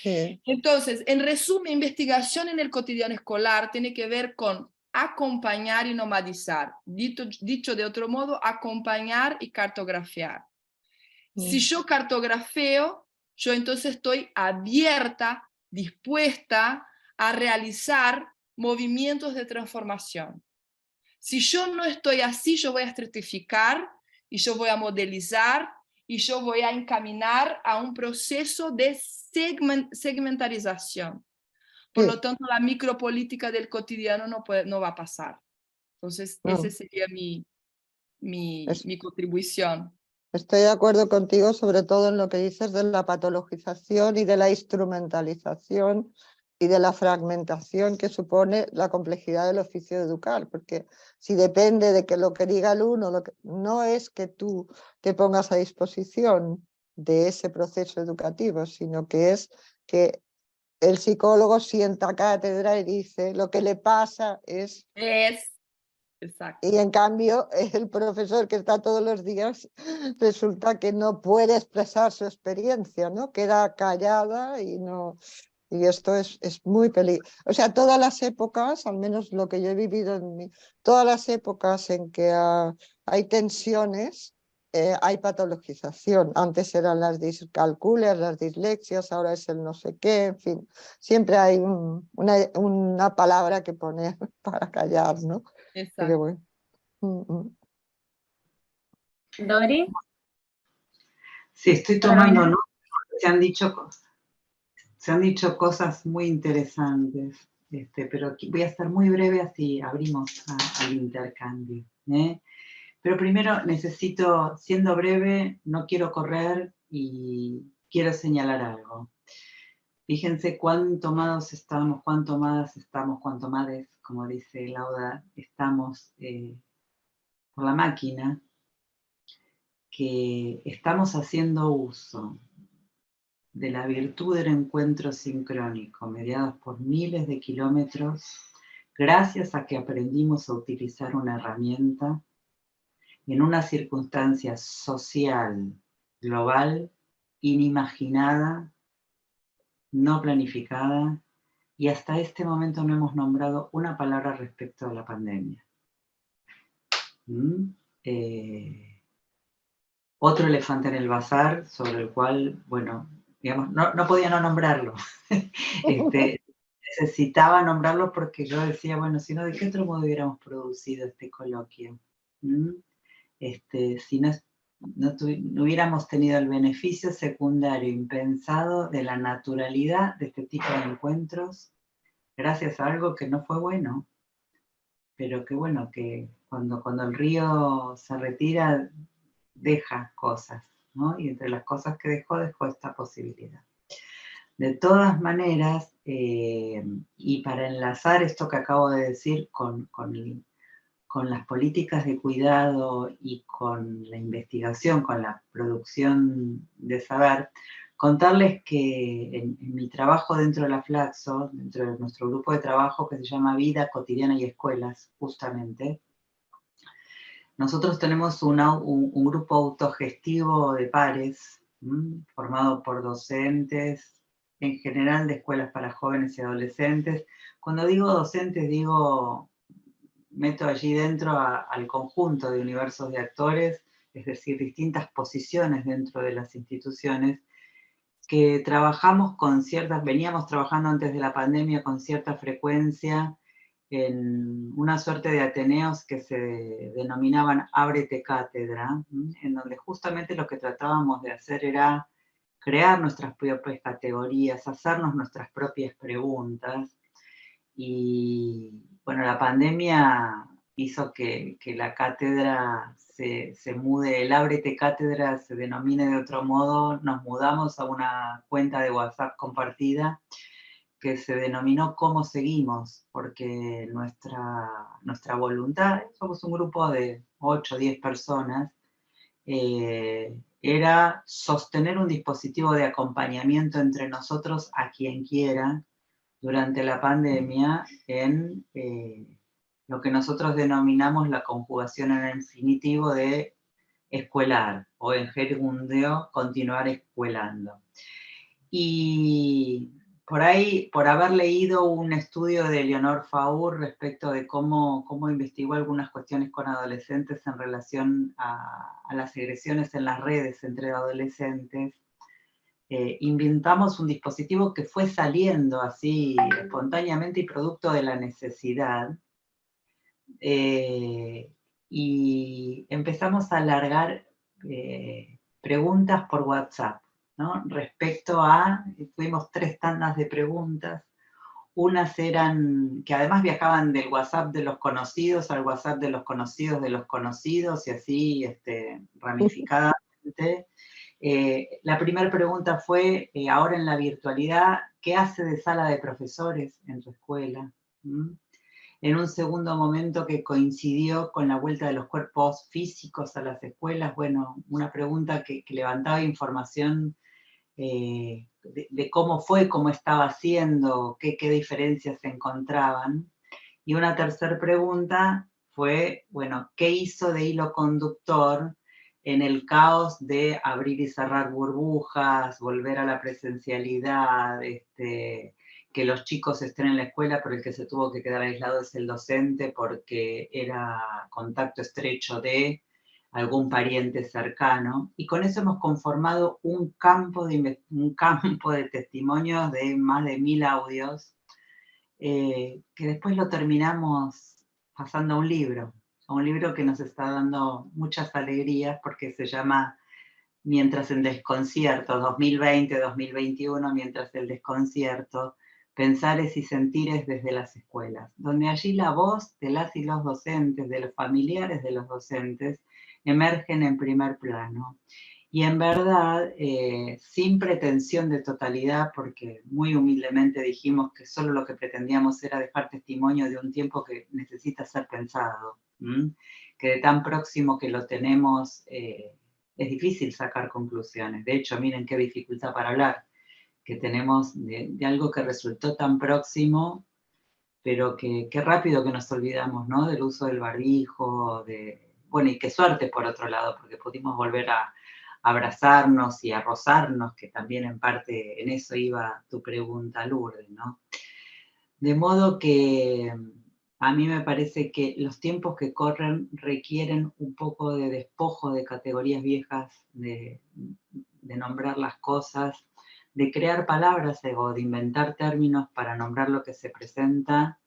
sí, Entonces, en resumen, investigación en el cotidiano escolar tiene que ver con acompañar y nomadizar. Dicho de otro modo, acompañar y cartografiar. Si yo cartografeo, yo entonces estoy abierta, dispuesta a realizar movimientos de transformación. Si yo no estoy así, yo voy a estratificar y yo voy a modelizar y yo voy a encaminar a un proceso de segmentarización. Por sí, lo tanto, la micropolítica del cotidiano no va a pasar. Entonces, esa no. sería mi contribución. Estoy de acuerdo contigo, sobre todo en lo que dices de la patologización y de la instrumentalización y de la fragmentación que supone la complejidad del oficio de educar, porque si depende de que lo que diga el uno, no es que tú te pongas a disposición de ese proceso educativo, sino que es que el psicólogo sienta cátedra y dice lo que le pasa es... Exacto. Y en cambio, el profesor que está todos los días resulta que no puede expresar su experiencia, ¿no? Queda callada y no... Y esto es muy peligroso. O sea, todas las épocas, al menos lo que yo he vivido todas las épocas en que hay tensiones, hay patologización. Antes eran las discalculias, las dislexias, ahora es el no sé qué, en fin. Siempre hay una palabra que poner para callar, ¿no? Pero Exacto. bueno. Dori, Sí, estoy para tomando terminar. nota. Se han dicho cosas muy interesantes, pero aquí voy a estar muy breve así abrimos al intercambio. Pero primero necesito, siendo breve, no quiero correr y quiero señalar algo. Fíjense cuán tomados estamos, cuán tomadas estamos, cuán tomades, como dice Lauda, estamos por la máquina, que estamos haciendo uso de la virtud del encuentro sincrónico, mediados por miles de kilómetros, gracias a que aprendimos a utilizar una herramienta en una circunstancia social, global, inimaginada, no planificada, y hasta este momento no hemos nombrado una palabra respecto a la pandemia. Otro elefante en el bazar sobre el cual, bueno, digamos, no podía no nombrarlo. Necesitaba nombrarlo porque yo decía, bueno, si no, ¿de qué otro modo hubiéramos producido este coloquio? Si no hubiéramos tenido el beneficio secundario impensado de la naturalidad de este tipo de encuentros, gracias a algo que no fue bueno, pero que bueno, que cuando el río se retira, deja cosas, ¿no? Y entre las cosas que dejó esta posibilidad. De todas maneras, y para enlazar esto que acabo de decir con las políticas de cuidado y con la investigación, con la producción de saber, contarles que en mi trabajo dentro de la Flaxo, dentro de nuestro grupo de trabajo que se llama Vida Cotidiana y Escuelas, justamente, nosotros tenemos un grupo autogestivo de pares, formado por docentes, en general de escuelas para jóvenes y adolescentes. Cuando digo docentes, meto allí dentro al conjunto de universos de actores, es decir, distintas posiciones dentro de las instituciones, que veníamos trabajando antes de la pandemia con cierta frecuencia en una suerte de ateneos que se denominaban Ábrete Cátedra, en donde justamente lo que tratábamos de hacer era crear nuestras propias categorías, hacernos nuestras propias preguntas. Y bueno, la pandemia hizo que la cátedra se mude, el Ábrete Cátedra se denomine de otro modo. Nos mudamos a una cuenta de WhatsApp compartida que se denominó Cómo Seguimos, porque nuestra voluntad, somos un grupo de 8 o 10 personas, era sostener un dispositivo de acompañamiento entre nosotros a quien quiera durante la pandemia en lo que nosotros denominamos la conjugación en el infinitivo de escuelar, o en gerundio, continuar escuelando. Y por ahí, por haber leído un estudio de Leonor Faur respecto de cómo investigó algunas cuestiones con adolescentes en relación a las agresiones en las redes entre adolescentes, inventamos un dispositivo que fue saliendo así espontáneamente y producto de la necesidad. Y empezamos a alargar preguntas por WhatsApp, ¿no? Respecto a, tuvimos 3 tandas de preguntas. Unas eran, que además viajaban del WhatsApp de los conocidos al WhatsApp de los conocidos de los conocidos, y así ramificadamente. La primera pregunta fue, ahora en la virtualidad, ¿qué hace de sala de profesores en tu escuela? En un segundo momento que coincidió con la vuelta de los cuerpos físicos a las escuelas, bueno, una pregunta que levantaba información de cómo fue, cómo estaba haciendo, qué diferencias se encontraban. Y una tercera pregunta fue, bueno, ¿qué hizo de hilo conductor en el caos de abrir y cerrar burbujas, volver a la presencialidad, que los chicos estén en la escuela, pero el que se tuvo que quedar aislado es el docente porque era contacto estrecho de algún pariente cercano? Y con eso hemos conformado un campo de testimonios de más de 1000 audios, que después lo terminamos pasando a un libro que nos está dando muchas alegrías porque se llama Mientras el desconcierto, 2020-2021, mientras el desconcierto, pensares y sentires desde las escuelas, donde allí la voz de las y los docentes, de los familiares de los docentes, emergen en primer plano. Y en verdad, sin pretensión de totalidad, porque muy humildemente dijimos que solo lo que pretendíamos era dejar testimonio de un tiempo que necesita ser pensado, que de tan próximo que lo tenemos, es difícil sacar conclusiones. De hecho, miren qué dificultad para hablar, que tenemos de algo que resultó tan próximo, pero que qué rápido que nos olvidamos, ¿no? Del uso del barbijo, bueno, y qué suerte por otro lado, porque pudimos volver a abrazarnos y a rozarnos, que también en parte en eso iba tu pregunta, Lourdes, ¿no? De modo que a mí me parece que los tiempos que corren requieren un poco de despojo de categorías viejas, de nombrar las cosas, de crear palabras o de inventar términos para nombrar lo que se presenta,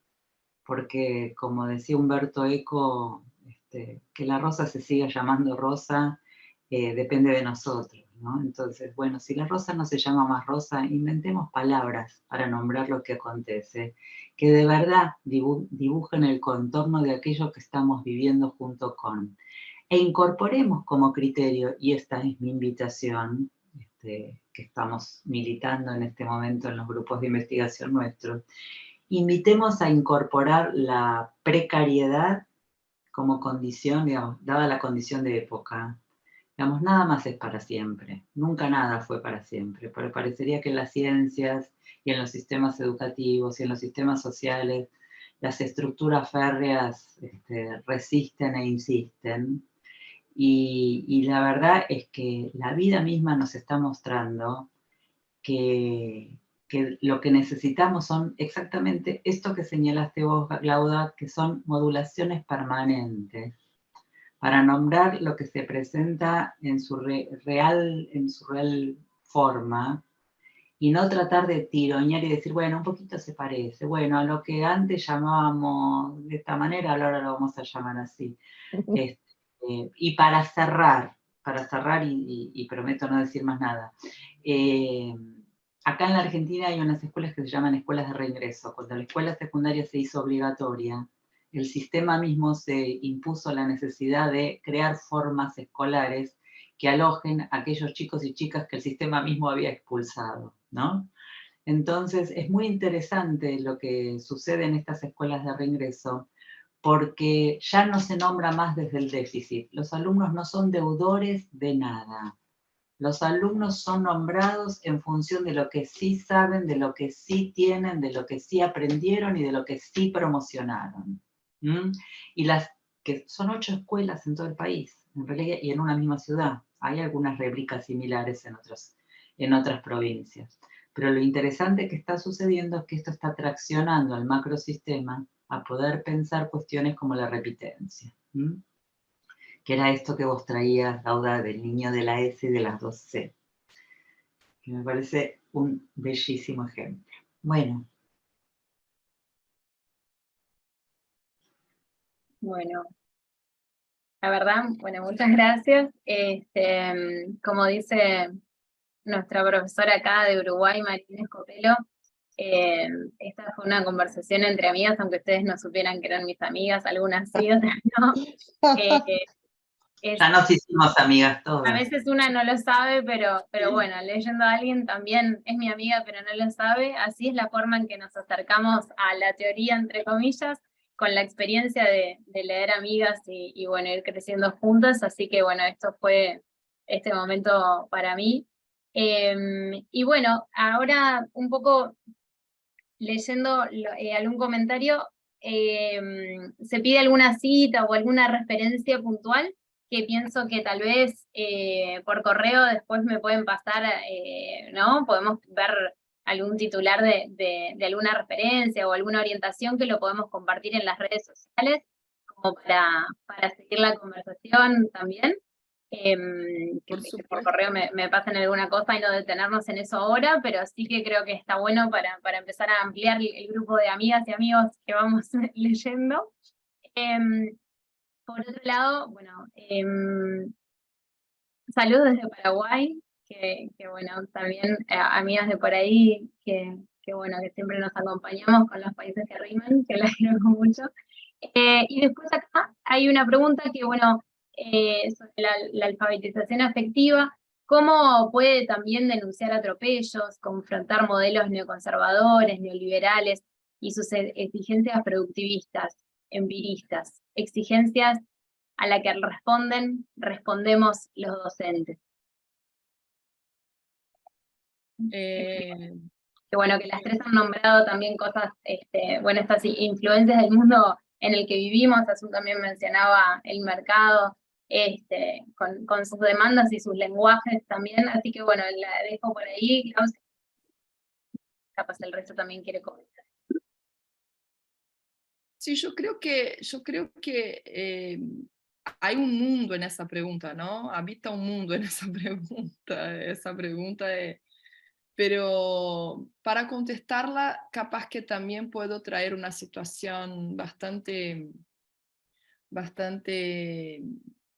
porque como decía Humberto Eco, que la rosa se siga llamando rosa depende de nosotros, ¿no? Entonces, bueno, si la rosa no se llama más rosa, inventemos palabras para nombrar lo que acontece, que de verdad dibujen el contorno de aquello que estamos viviendo junto con, e incorporemos como criterio, y esta es mi invitación, que estamos militando en este momento en los grupos de investigación nuestros, invitemos a incorporar la precariedad como condición, digamos, dada la condición de época. Digamos, nada más es para siempre, nunca nada fue para siempre, pero parecería que en las ciencias y en los sistemas educativos y en los sistemas sociales las estructuras férreas resisten e insisten. Y la verdad es que la vida misma nos está mostrando que lo que necesitamos son exactamente esto que señalaste vos, Glauda, que son modulaciones permanentes, para nombrar lo que se presenta en su real forma, y no tratar de tironear y decir, bueno, un poquito se parece, bueno, a lo que antes llamábamos de esta manera, ahora lo vamos a llamar así. Y para cerrar y prometo no decir más nada, acá en la Argentina hay unas escuelas que se llaman escuelas de reingreso. Cuando la escuela secundaria se hizo obligatoria, el sistema mismo se impuso la necesidad de crear formas escolares que alojen a aquellos chicos y chicas que el sistema mismo había expulsado, ¿no? Entonces, es muy interesante lo que sucede en estas escuelas de reingreso, porque ya no se nombra más desde el déficit. Los alumnos no son deudores de nada. Los alumnos son nombrados en función de lo que sí saben, de lo que sí tienen, de lo que sí aprendieron y de lo que sí promocionaron. Y que son 8 escuelas en todo el país, en realidad, y en una misma ciudad. Hay algunas réplicas similares en otras provincias. Pero lo interesante que está sucediendo es que esto está traccionando al macrosistema a poder pensar cuestiones como la repitencia. Que era esto que vos traías, Dauda, del niño de la S y de las 2C. Que me parece un bellísimo ejemplo. Bueno. Bueno, la verdad, bueno, muchas gracias. Como dice nuestra profesora acá de Uruguay, Marina Escopelo, esta fue una conversación entre amigas, aunque ustedes no supieran que eran mis amigas, algunas sí, otras no. Ya nos hicimos amigas todas. A veces una no lo sabe, pero bueno, leyendo a alguien también es mi amiga, pero no lo sabe. Así es la forma en que nos acercamos a la teoría, entre comillas, con la experiencia de leer amigas y bueno, ir creciendo juntas. Así que bueno, esto fue este momento para mí. Y bueno, ahora un poco leyendo algún comentario, se pide alguna cita o alguna referencia puntual que pienso que tal vez por correo después me pueden pasar, ¿no? Podemos ver algún titular de alguna referencia o alguna orientación que lo podemos compartir en las redes sociales, como para seguir la conversación también. Que por correo me pasen alguna cosa y no detenernos en eso ahora, pero sí que creo que está bueno para empezar a ampliar el grupo de amigas y amigos que vamos leyendo. Por otro lado, bueno, saludos desde Paraguay, que bueno, también amigas de por ahí, que bueno, que siempre nos acompañamos con los países que riman, que las quiero mucho. Y después acá hay una pregunta que, bueno, sobre la alfabetización afectiva, ¿cómo puede también denunciar atropellos, confrontar modelos neoconservadores, neoliberales y sus exigencias productivistas, empiristas, exigencias a las que respondemos los docentes? Que bueno, que las tres han nombrado también cosas, bueno, estas influencias del mundo en el que vivimos. Azul también mencionaba el mercado, con sus demandas y sus lenguajes también, así que bueno, la dejo por ahí, capaz el resto también quiere comentar. Sí, yo creo que hay un mundo en esa pregunta, ¿no? Habita un mundo en esa pregunta pero para contestarla, capaz que también puedo traer una situación bastante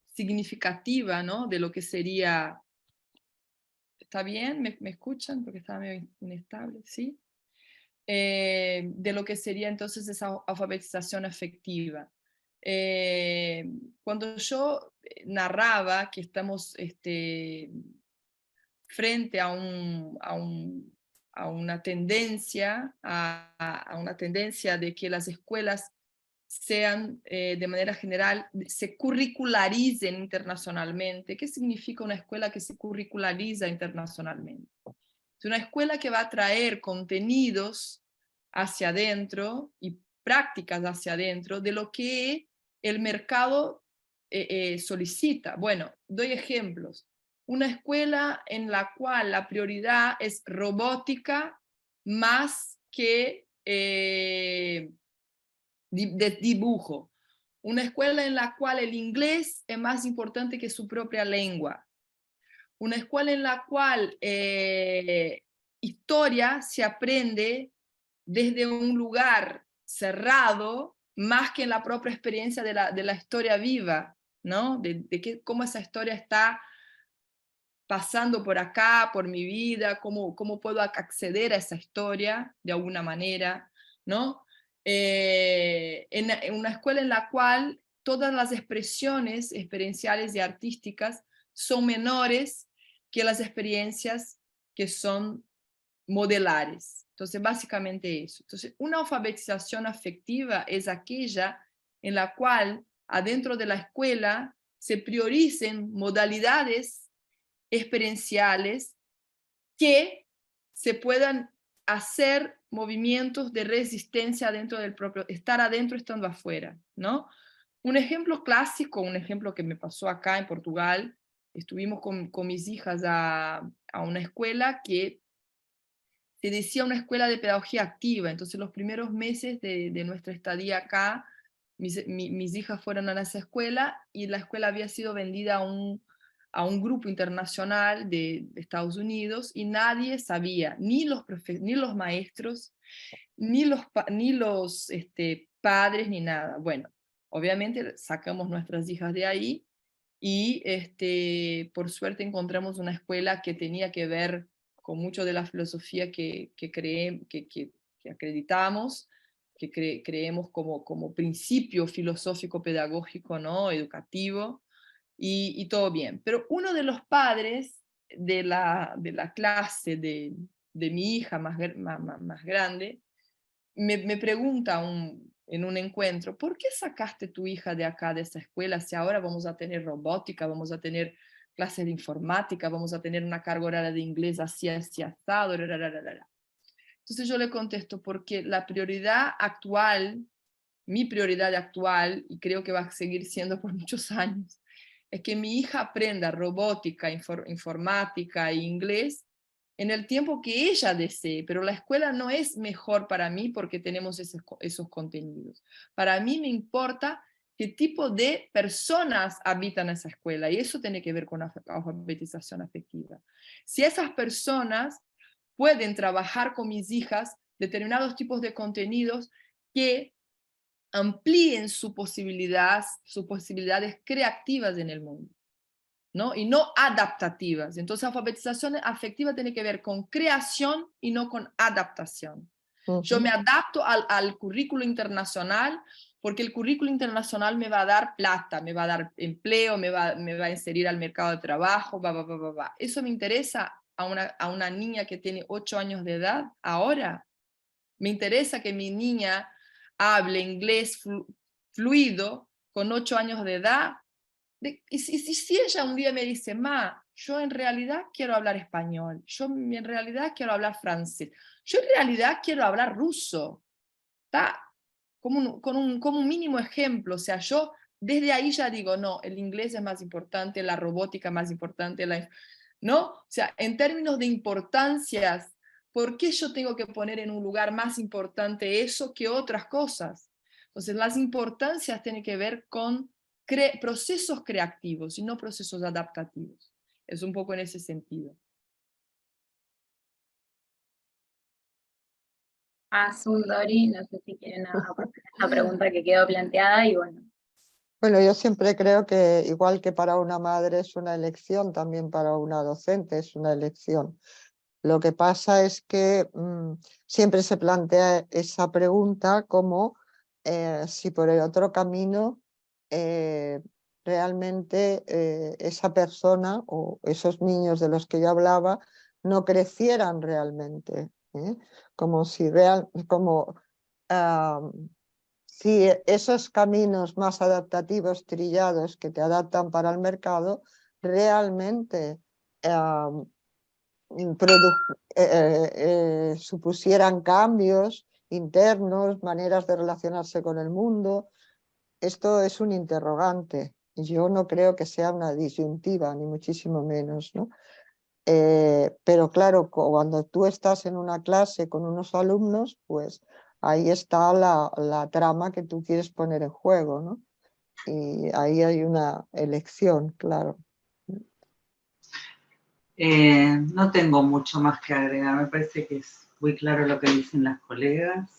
significativa, ¿no? De lo que sería... ¿Está bien? ¿Me escuchan? Porque estaba medio inestable, ¿sí? De lo que sería entonces esa alfabetización afectiva. Cuando yo narraba que estamos frente a una tendencia, a una tendencia de que las escuelas sean, de manera general, se curricularicen internacionalmente. ¿Qué significa una escuela que se curriculariza internacionalmente? Es una escuela que va a traer contenidos hacia adentro y prácticas hacia adentro de lo que el mercado solicita. Bueno, doy ejemplos. Una escuela en la cual la prioridad es robótica más que de dibujo. Una escuela en la cual el inglés es más importante que su propia lengua. Una escuela en la cual historia se aprende desde un lugar cerrado, más que en la propia experiencia de la historia viva, ¿no? De cómo esa historia está pasando por acá, por mi vida, cómo puedo acceder a esa historia de alguna manera, ¿no? En una escuela en la cual todas las expresiones experienciales y artísticas son menores que las experiencias que son modelares. Entonces, básicamente eso. Entonces, una alfabetización afectiva es aquella en la cual adentro de la escuela se prioricen modalidades experienciales que se puedan hacer movimientos de resistencia dentro del propio, estar adentro estando afuera, ¿no? Un ejemplo clásico, un ejemplo que me pasó acá en Portugal, estuvimos con mis hijas a una escuela que se decía una escuela de pedagogía activa, entonces los primeros meses de nuestra estadía acá, mis hijas fueron a esa escuela y la escuela había sido vendida a un grupo internacional de Estados Unidos y nadie sabía, ni los maestros, ni los padres, ni nada. Bueno, obviamente sacamos nuestras hijas de ahí y por suerte encontramos una escuela que tenía que ver con mucho de la filosofía que acreditamos, que creemos como principio filosófico pedagógico, ¿no? Educativo, y todo bien. Pero uno de los padres de la clase de mi hija más grande me pregunta en un encuentro, ¿por qué sacaste tu hija de acá, de esa escuela, si ahora vamos a tener robótica, vamos a tener clases de informática, vamos a tener una carga horaria de inglés así, asado? Entonces yo le contesto, porque la prioridad actual, mi prioridad actual, y creo que va a seguir siendo por muchos años, es que mi hija aprenda robótica, informática e inglés en el tiempo que ella desee, pero la escuela no es mejor para mí porque tenemos esos contenidos. Para mí me importa qué tipo de personas habitan esa escuela, y eso tiene que ver con la alfabetización afectiva. Si esas personas pueden trabajar con mis hijas determinados tipos de contenidos que amplíen sus posibilidades creativas en el mundo, ¿no? Y no adaptativas. Entonces, alfabetización afectiva tiene que ver con creación y no con adaptación. Yo me adapto al currículo internacional porque el currículo internacional me va a dar plata, me va a dar empleo, me va a inserir al mercado de trabajo, ¿Eso me interesa a una niña que tiene 8 años de edad ahora? Me interesa que mi niña hable inglés fluido con 8 años de edad. Y si ella un día me dice, ma, yo en realidad quiero hablar español, yo en realidad quiero hablar francés, yo en realidad quiero hablar ruso, ¿está? Como un mínimo ejemplo, o sea, yo desde ahí ya digo, no, el inglés es más importante, la robótica es más importante, ¿no? O sea, en términos de importancias, ¿por qué yo tengo que poner en un lugar más importante eso que otras cosas? Entonces, las importancias tienen que ver con procesos creativos y no procesos adaptativos. Es un poco en ese sentido. Sundari, no sé si quieren aportar esta pregunta que quedó planteada y bueno. Bueno, yo siempre creo que igual que para una madre es una elección, también para una docente es una elección. Lo que pasa es que siempre se plantea esa pregunta como si por el otro camino realmente esa persona o esos niños de los que yo hablaba no crecieran realmente, como si si esos caminos más adaptativos, trillados, que te adaptan para el mercado, realmente supusieran cambios internos, maneras de relacionarse con el mundo. Esto es un interrogante. Yo no creo que sea una disyuntiva, ni muchísimo menos, ¿no? Pero claro, cuando tú estás en una clase con unos alumnos, pues ahí está la trama que tú quieres poner en juego, ¿no? Y ahí hay una elección, claro. No tengo mucho más que agregar, me parece que es muy claro lo que dicen las colegas.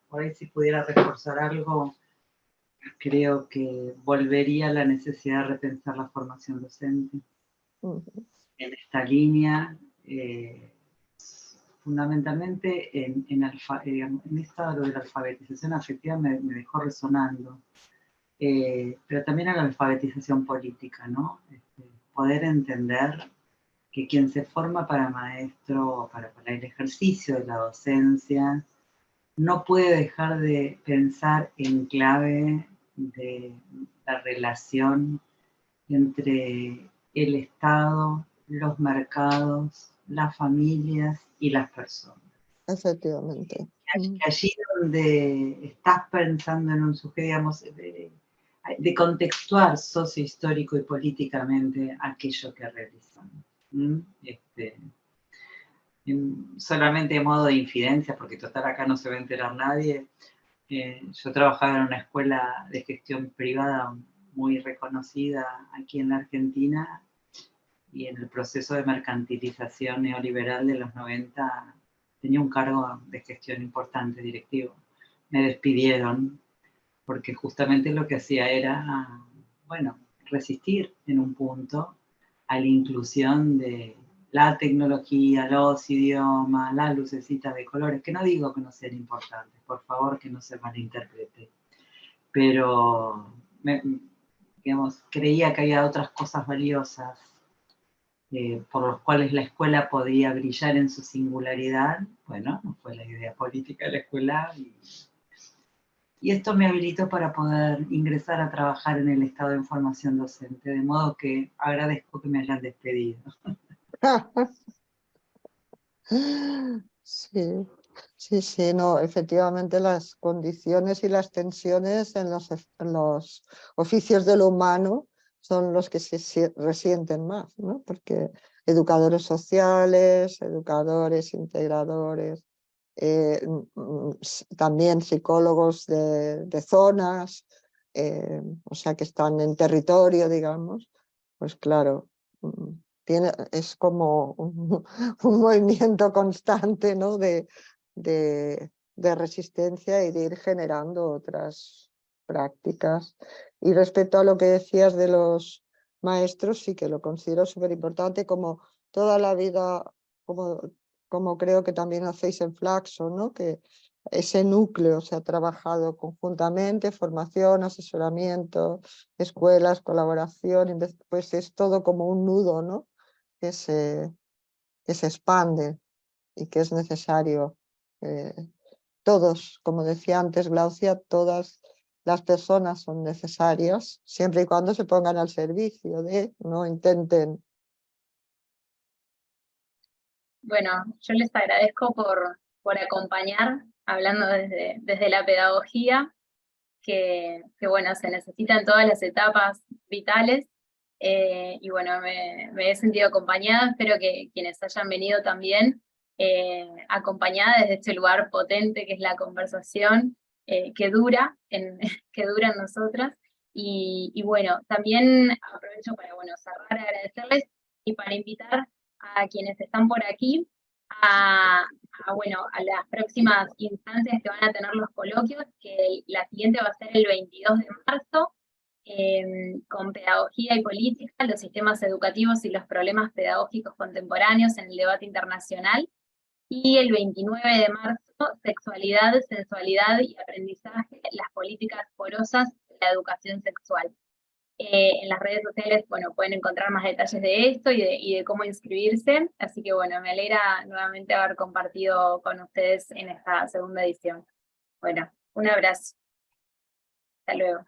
Por ahí si pudiera reforzar algo, creo que volvería a la necesidad de repensar la formación docente en esta línea, fundamentalmente en esta lo de la alfabetización afectiva me dejó resonando, pero también en la alfabetización política, ¿no? Poder entender que quien se forma para maestro, para el ejercicio de la docencia, no puede dejar de pensar en clave de la relación entre el Estado, los mercados, las familias y las personas. Efectivamente. Allí donde estás pensando en un sujeto, digamos, de contextuar sociohistórico y políticamente aquello que realizamos. Solamente de modo de infidencia, porque total acá no se va a enterar nadie. Yo trabajaba en una escuela de gestión privada muy reconocida aquí en la Argentina, y en el proceso de mercantilización neoliberal de los 90 tenía un cargo de gestión importante, directivo. Me despidieron porque justamente lo que hacía era, bueno, resistir en un punto a la inclusión de la tecnología, los idiomas, las lucecitas de colores, que no digo que no sean importantes, por favor que no se malinterprete, pero digamos, creía que había otras cosas valiosas por los cuales la escuela podía brillar en su singularidad. Bueno, no fue la idea política de la escuela, y esto me habilitó para poder ingresar a trabajar en el Estado de Formación Docente, de modo que agradezco que me hayan despedido. Sí, sí, sí, no, efectivamente las condiciones y las tensiones en los oficios de lo humano son los que se resienten más, ¿no? Porque educadores sociales, educadores, integradores, también psicólogos de zonas, o sea, que están en territorio, digamos, pues claro, es como un movimiento constante, ¿no? de resistencia y de ir generando otras prácticas. Y respecto a lo que decías de los maestros, sí que lo considero súper importante, como toda la vida, como creo que también hacéis en Flaxo, ¿no? Que ese núcleo se ha trabajado conjuntamente, formación, asesoramiento, escuelas, colaboración, pues es todo como un nudo, ¿no? Que se expande y que es necesario. Todos, como decía antes Glaucia, todas las personas son necesarias, siempre y cuando se pongan al servicio de, no intenten. Bueno, yo les agradezco por acompañar, hablando desde la pedagogía, que bueno, se necesitan todas las etapas vitales, y bueno, me he sentido acompañada, espero que quienes hayan venido también, acompañada desde este lugar potente que es la conversación, que dura en nosotras, y bueno, también aprovecho para bueno, cerrar, agradecerles, y para invitar a quienes están por aquí bueno, a las próximas instancias que van a tener los coloquios, que la siguiente va a ser el 22 de marzo, con pedagogía y política, los sistemas educativos y los problemas pedagógicos contemporáneos en el debate internacional, y el 29 de marzo, sexualidad, sensualidad y aprendizaje, las políticas porosas de la educación sexual. En las redes sociales, bueno, pueden encontrar más detalles de esto y de cómo inscribirse, así que bueno, me alegra nuevamente haber compartido con ustedes en esta segunda edición. Bueno, un abrazo. Hasta luego.